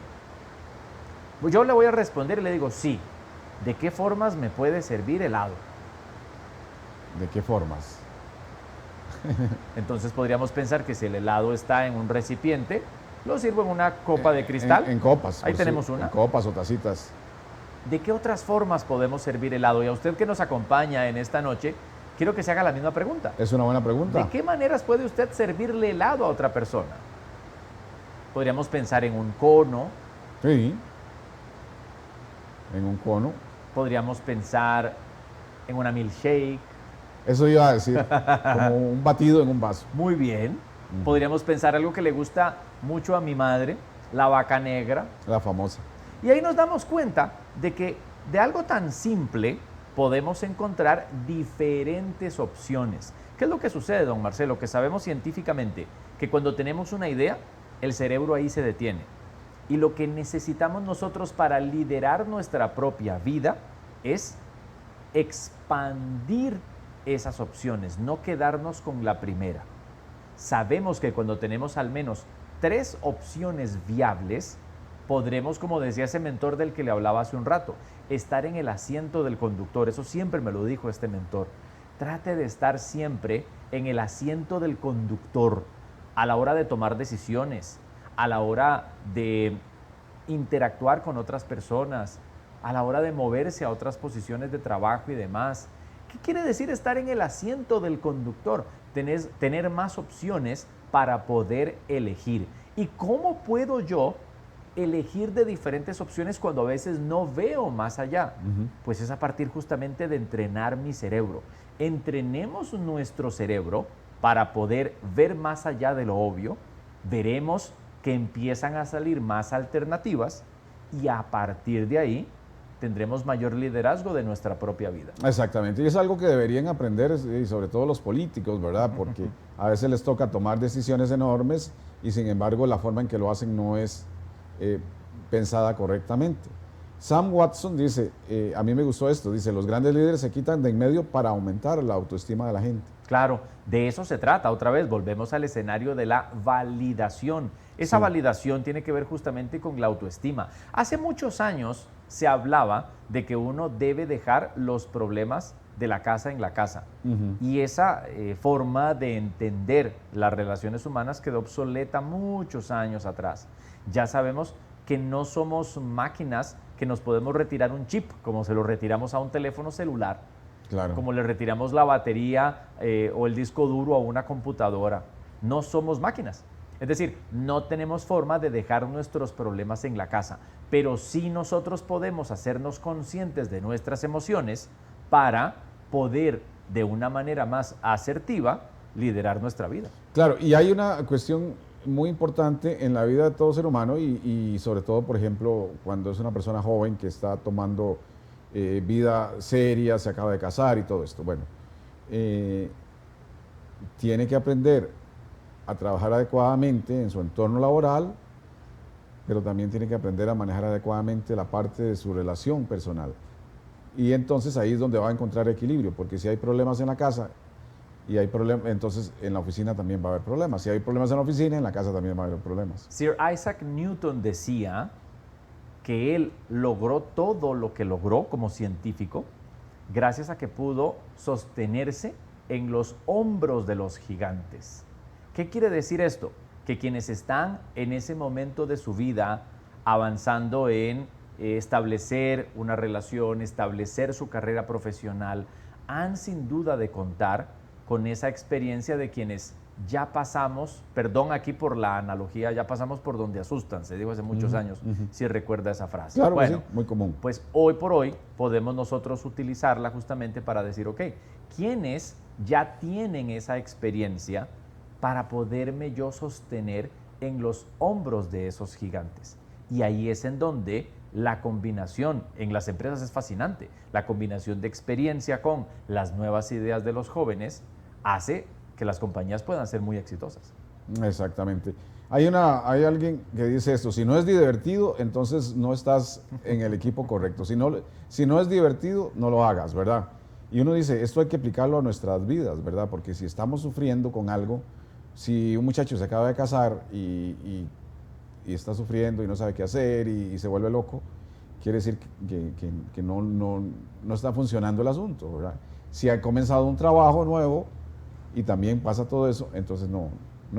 Yo le voy a responder y le digo, sí. ¿De qué formas me puede servir helado? ¿De qué formas? Entonces podríamos pensar que si el helado está en un recipiente, lo sirvo en una copa de cristal. En copas. Ahí tenemos una. En copas o tacitas. ¿De qué otras formas podemos servir helado? Y a usted que nos acompaña en esta noche, quiero que se haga la misma pregunta. Es una buena pregunta. ¿De qué maneras puede usted servirle helado a otra persona? Podríamos pensar en un cono. Sí. En un cono. Podríamos pensar en una milkshake. Eso iba a decir, como un batido en un vaso. Muy bien. Podríamos pensar algo que le gusta mucho a mi madre, la vaca negra. La famosa. Y ahí nos damos cuenta de que de algo tan simple podemos encontrar diferentes opciones. ¿Qué es lo que sucede, don Marcelo? Que sabemos científicamente que cuando tenemos una idea, el cerebro ahí se detiene. Y lo que necesitamos nosotros para liderar nuestra propia vida es expandir esas opciones, no quedarnos con la primera. Sabemos que cuando tenemos al menos 3 opciones viables, podremos, como decía ese mentor del que le hablaba hace un rato, estar en el asiento del conductor. Eso siempre me lo dijo este mentor. Trate de estar siempre en el asiento del conductor a la hora de tomar decisiones, a la hora de interactuar con otras personas, a la hora de moverse a otras posiciones de trabajo y demás. ¿Qué quiere decir estar en el asiento del conductor? Tener más opciones para poder elegir. ¿Y cómo puedo yo elegir de diferentes opciones cuando a veces no veo más allá? Pues es a partir justamente de entrenar mi cerebro. Entrenemos nuestro cerebro para poder ver más allá de lo obvio. Veremos que empiezan a salir más alternativas y a partir de ahí tendremos mayor liderazgo de nuestra propia vida. Exactamente, y es algo que deberían aprender, y sobre todo los políticos, ¿verdad? Porque a veces les toca tomar decisiones enormes y sin embargo la forma en que lo hacen no es pensada correctamente. Sam Watson dice, a mí me gustó esto, dice, los grandes líderes se quitan de en medio para aumentar la autoestima de la gente. Claro, de eso se trata. Otra vez, volvemos al escenario de la validación. Esa validación tiene que ver justamente con la autoestima. Hace muchos años se hablaba de que uno debe dejar los problemas de la casa en la casa. Y esa forma de entender las relaciones humanas quedó obsoleta muchos años atrás. Ya sabemos que no somos máquinas que nos podemos retirar un chip, como se lo retiramos a un teléfono celular, claro, como le retiramos la batería o el disco duro a una computadora. No somos máquinas. Es decir, no tenemos forma de dejar nuestros problemas en la casa, pero sí nosotros podemos hacernos conscientes de nuestras emociones para poder, de una manera más asertiva, liderar nuestra vida. Claro, y hay una cuestión muy importante en la vida de todo ser humano y sobre todo, por ejemplo, cuando es una persona joven que está tomando vida seria, se acaba de casar y todo esto. Bueno, tiene que aprender a trabajar adecuadamente en su entorno laboral, pero también tiene que aprender a manejar adecuadamente la parte de su relación personal. Y entonces ahí es donde va a encontrar equilibrio, porque si hay problemas en la casa y hay problemas, entonces en la oficina también va a haber problemas. Si hay problemas en la oficina, en la casa también va a haber problemas. Sir Isaac Newton decía que él logró todo lo que logró como científico gracias a que pudo sostenerse en los hombros de los gigantes. ¿Qué quiere decir esto? Que quienes están en ese momento de su vida avanzando en establecer una relación, establecer su carrera profesional, han sin duda de contar con esa experiencia de quienes ya pasamos, perdón aquí por la analogía, ya pasamos por donde asustan, se dijo hace muchos años, si recuerda esa frase. Claro, bueno, sí, muy común. Pues hoy por hoy podemos nosotros utilizarla justamente para decir, ok, ¿quiénes ya tienen esa experiencia para poderme yo sostener en los hombros de esos gigantes? Y ahí es en donde la combinación en las empresas es fascinante. La combinación de experiencia con las nuevas ideas de los jóvenes hace que las compañías puedan ser muy exitosas. Exactamente. Hay alguien que dice esto: si no es divertido, entonces no estás en el equipo correcto. Si no es divertido, no lo hagas, ¿verdad? Y uno dice, esto hay que aplicarlo a nuestras vidas, ¿verdad? Porque si estamos sufriendo con algo, si un muchacho se acaba de casar y está sufriendo y no sabe qué hacer y se vuelve loco, quiere decir que no está funcionando el asunto, ¿verdad? Si ha comenzado un trabajo nuevo y también pasa todo eso, entonces no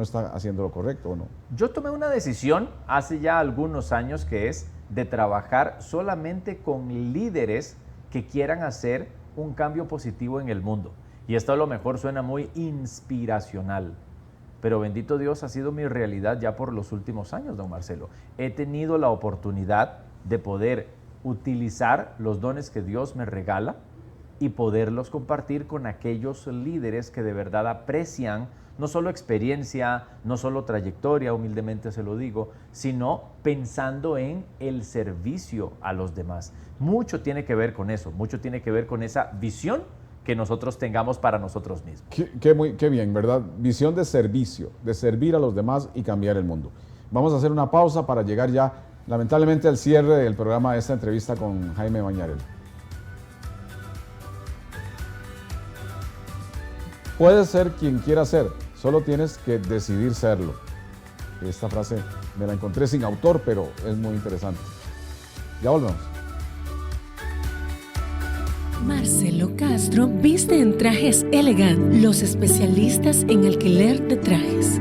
está haciendo lo correcto, ¿o no? Yo tomé una decisión hace ya algunos años que es de trabajar solamente con líderes que quieran hacer un cambio positivo en el mundo. Y esto a lo mejor suena muy inspiracional, pero bendito Dios, ha sido mi realidad ya por los últimos años, don Marcelo. He tenido la oportunidad de poder utilizar los dones que Dios me regala y poderlos compartir con aquellos líderes que de verdad aprecian no solo experiencia, no solo trayectoria, humildemente se lo digo, sino pensando en el servicio a los demás. Mucho tiene que ver con eso, mucho tiene que ver con esa visión que nosotros tengamos para nosotros mismos. Qué bien, ¿verdad? Visión de servicio, de servir a los demás y cambiar el mundo. Vamos a hacer una pausa para llegar ya, lamentablemente, al cierre del programa de esta entrevista con Jaime Bañarel. Puedes ser quien quieras ser, solo tienes que decidir serlo. Esta frase me la encontré sin autor, pero es muy interesante. Ya volvemos. Marcelo Castro viste en Trajes Elegant, los especialistas en alquiler de trajes.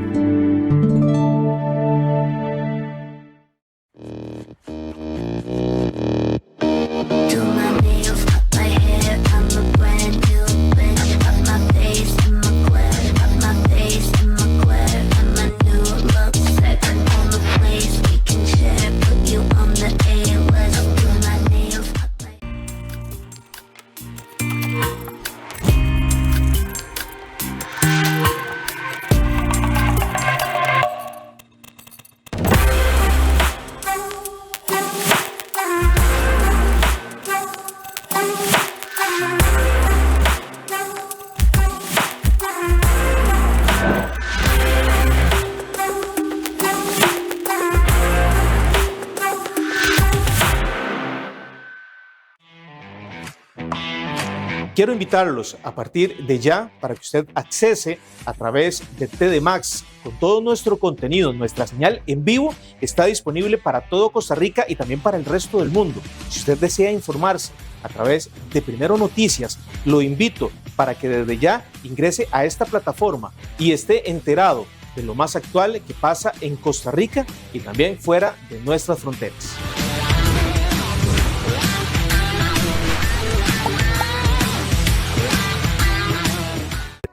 quiero invitarlos a partir de ya para que usted accese a través de TD Max con todo nuestro contenido. Nuestra señal en vivo está disponible para todo Costa Rica y también para el resto del mundo. Si usted desea informarse a través de Primero Noticias, lo invito para que desde ya ingrese a esta plataforma y esté enterado de lo más actual que pasa en Costa Rica y también fuera de nuestras fronteras.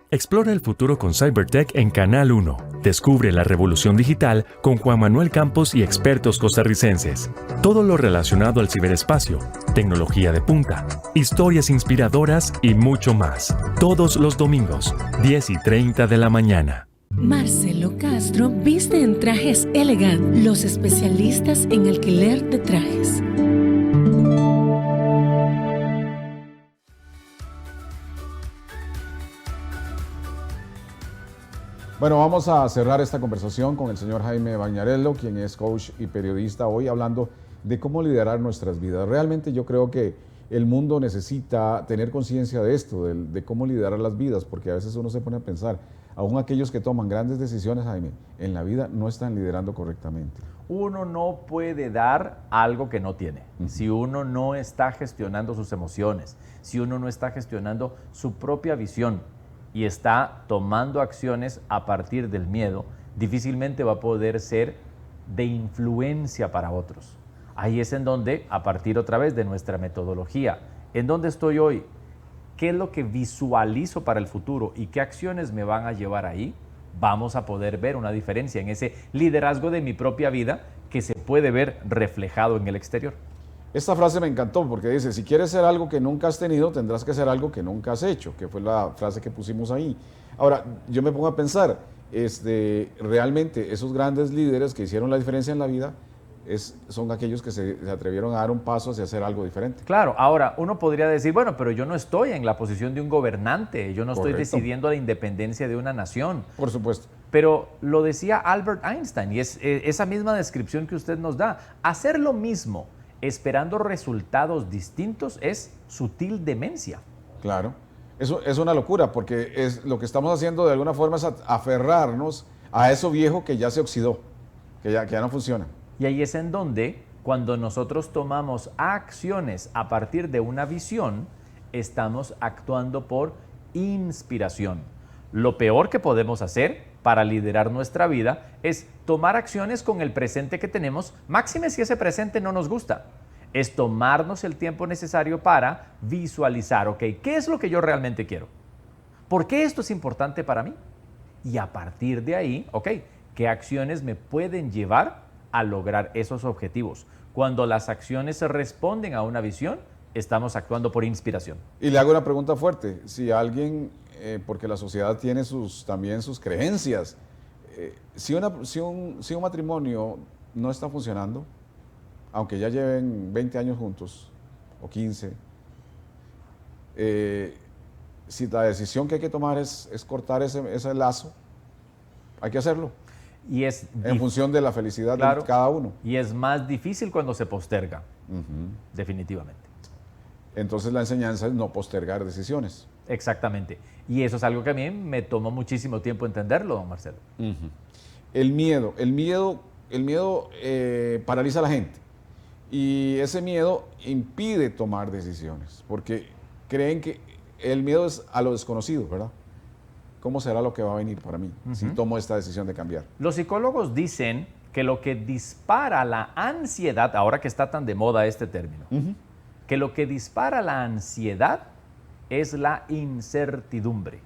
Explora el futuro con Cybertech en Canal 1. Descubre la revolución digital con Juan Manuel Campos y expertos costarricenses. Todo lo relacionado al ciberespacio, tecnología de punta, historias inspiradoras y mucho más. Todos los domingos, 10:30 de la mañana. Marcelo Castro viste en Trajes Elegant, los especialistas en alquiler de trajes. Bueno, vamos a cerrar esta conversación con el señor Jaime Bañarello, quien es coach y periodista, hoy hablando de cómo liderar nuestras vidas. Realmente yo creo que el mundo necesita tener conciencia de esto, de cómo liderar las vidas, porque a veces uno se pone a pensar, aún aquellos que toman grandes decisiones, Jaime, en la vida no están liderando correctamente. Uno no puede dar algo que no tiene. Si uno no está gestionando sus emociones, si uno no está gestionando su propia visión, y está tomando acciones a partir del miedo, difícilmente va a poder ser de influencia para otros. Ahí es en donde, a partir otra vez de nuestra metodología, ¿en dónde estoy hoy? ¿Qué es lo que visualizo para el futuro y qué acciones me van a llevar ahí? Vamos a poder ver una diferencia en ese liderazgo de mi propia vida que se puede ver reflejado en el exterior. Esta frase me encantó porque dice, si quieres ser algo que nunca has tenido, tendrás que ser algo que nunca has hecho, que fue la frase que pusimos ahí. Ahora, yo me pongo a pensar, realmente esos grandes líderes que hicieron la diferencia en la vida son aquellos que se atrevieron a dar un paso hacia hacer algo diferente. Claro, ahora uno podría decir, bueno, pero yo no estoy en la posición de un gobernante, yo no estoy Correcto. decidiendo la independencia de una nación. Por supuesto. Pero lo decía Albert Einstein y es esa misma descripción que usted nos da. Hacer lo mismo esperando resultados distintos es sutil demencia. Claro, eso es una locura porque lo que estamos haciendo de alguna forma es aferrarnos a eso viejo que ya se oxidó, que ya no funciona. Y ahí es en donde, cuando nosotros tomamos acciones a partir de una visión, estamos actuando por inspiración. Lo peor que podemos hacer para liderar nuestra vida es tomar acciones con el presente que tenemos, máxime si ese presente no nos gusta. Es tomarnos el tiempo necesario para visualizar, ok, ¿qué es lo que yo realmente quiero? ¿Por qué esto es importante para mí? Y a partir de ahí, ok, ¿qué acciones me pueden llevar a lograr esos objetivos? Cuando las acciones responden a una visión, estamos actuando por inspiración. Y le hago una pregunta fuerte. Si alguien, porque la sociedad tiene también sus creencias, si un matrimonio no está funcionando, aunque ya lleven 20 años juntos, o 15, si la decisión que hay que tomar es cortar ese lazo, hay que hacerlo. Y es en función de la felicidad de cada uno. Y es más difícil cuando se posterga, definitivamente. Entonces la enseñanza es no postergar decisiones. Exactamente. Y eso es algo que a mí me tomó muchísimo tiempo entenderlo, don Marcelo. El miedo paraliza a la gente. Y ese miedo impide tomar decisiones, porque creen que el miedo es a lo desconocido, ¿verdad? ¿Cómo será lo que va a venir para mí si tomo esta decisión de cambiar? Los psicólogos dicen que lo que dispara la ansiedad, ahora que está tan de moda este término, que lo que dispara la ansiedad es la incertidumbre.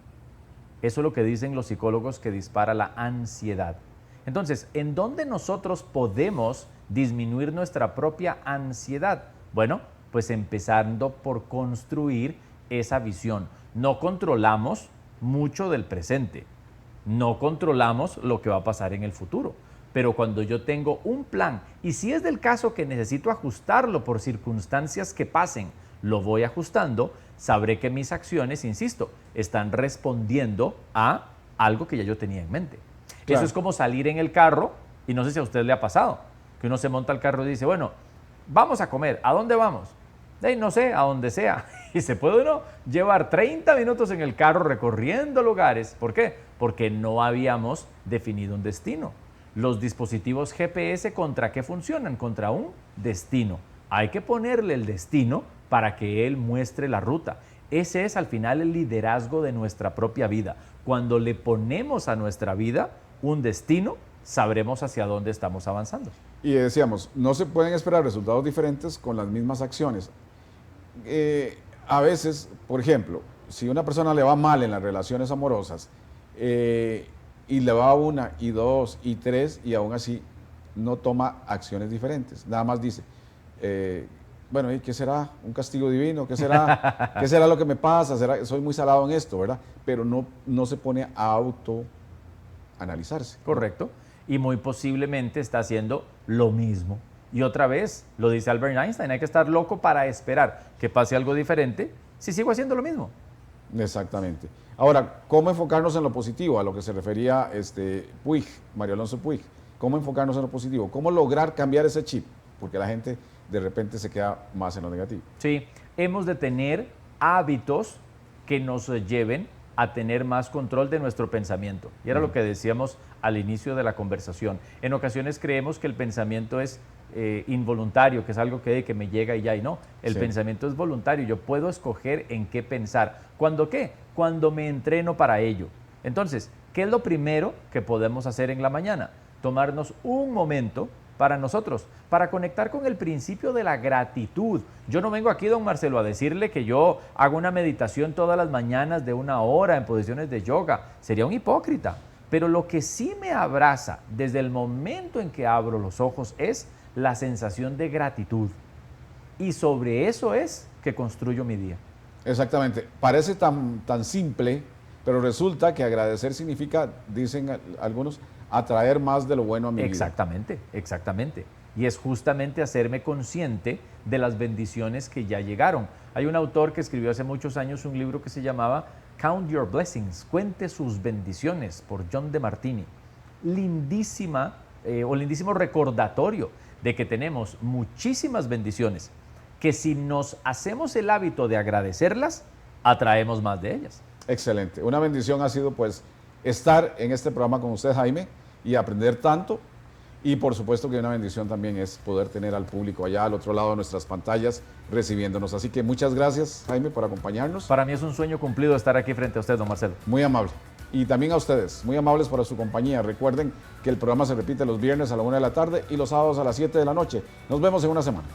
Eso es lo que dicen los psicólogos que dispara la ansiedad. Entonces, ¿en dónde nosotros podemos disminuir nuestra propia ansiedad? Bueno, pues empezando por construir esa visión. No controlamos mucho del presente, no controlamos lo que va a pasar en el futuro, pero cuando yo tengo un plan, y si es del caso que necesito ajustarlo por circunstancias que pasen, lo voy ajustando, sabré que mis acciones, insisto, están respondiendo a algo que ya yo tenía en mente. Claro. Eso es como salir en el carro, y no sé si a usted le ha pasado, que uno se monta al carro y dice, bueno, vamos a comer, ¿a dónde vamos? No sé, a donde sea. Y se puede uno llevar 30 minutos en el carro recorriendo lugares. ¿Por qué? Porque no habíamos definido un destino. Los dispositivos GPS, ¿contra qué funcionan? Contra un destino. Hay que ponerle el destino para que él muestre la ruta. Ese es al final el liderazgo de nuestra propia vida. Cuando le ponemos a nuestra vida un destino, sabremos hacia dónde estamos avanzando. Y decíamos, no se pueden esperar resultados diferentes con las mismas acciones. A veces, por ejemplo, si a una persona le va mal en las relaciones amorosas y le va 1 y 2 y 3 y aún así no toma acciones diferentes, nada más dice, bueno, ¿y qué será? ¿Un castigo divino? ¿Qué será? ¿Qué será lo que me pasa? Soy muy salado en esto, ¿verdad? Pero no se pone a autoanalizarse. Correcto. Y muy posiblemente está haciendo lo mismo. Y otra vez, lo dice Albert Einstein, hay que estar loco para esperar que pase algo diferente si sigo haciendo lo mismo. Exactamente. Ahora, ¿cómo enfocarnos en lo positivo? A lo que se refería Puig, Mario Alonso Puig. ¿Cómo enfocarnos en lo positivo? ¿Cómo lograr cambiar ese chip? Porque la gente de repente se queda más en lo negativo. Sí, hemos de tener hábitos que nos lleven a tener más control de nuestro pensamiento. Y era lo que decíamos al inicio de la conversación. En ocasiones creemos que el pensamiento es involuntario, que es algo que me llega y ya, y no. El pensamiento es voluntario. Yo puedo escoger en qué pensar. ¿Cuándo qué? Cuando me entreno para ello. Entonces, ¿qué es lo primero que podemos hacer en la mañana? Tomarnos un momento para nosotros, para conectar con el principio de la gratitud. Yo no vengo aquí, don Marcelo, a decirle que yo hago una meditación todas las mañanas de 1 hora en posiciones de yoga. Sería un hipócrita. Pero lo que sí me abraza desde el momento en que abro los ojos es la sensación de gratitud. Y sobre eso es que construyo mi día. Exactamente. Parece tan simple, pero resulta que agradecer significa, dicen algunos, atraer más de lo bueno a mi vida. Exactamente, exactamente. Y es justamente hacerme consciente de las bendiciones que ya llegaron. Hay un autor que escribió hace muchos años un libro que se llamaba Count Your Blessings, cuente sus bendiciones, por John DeMartini. Lindísimo recordatorio de que tenemos muchísimas bendiciones, que si nos hacemos el hábito de agradecerlas, atraemos más de ellas. Excelente. Una bendición ha sido pues estar en este programa con usted, Jaime, y aprender tanto. Y por supuesto que una bendición también es poder tener al público allá al otro lado de nuestras pantallas recibiéndonos. Así que muchas gracias, Jaime, por acompañarnos. Para mí es un sueño cumplido estar aquí frente a usted, don Marcelo. Muy amable. Y también a ustedes, muy amables por su compañía. Recuerden que el programa se repite los viernes a la 1 de la tarde y los sábados a las 7 de la noche. Nos vemos en una semana.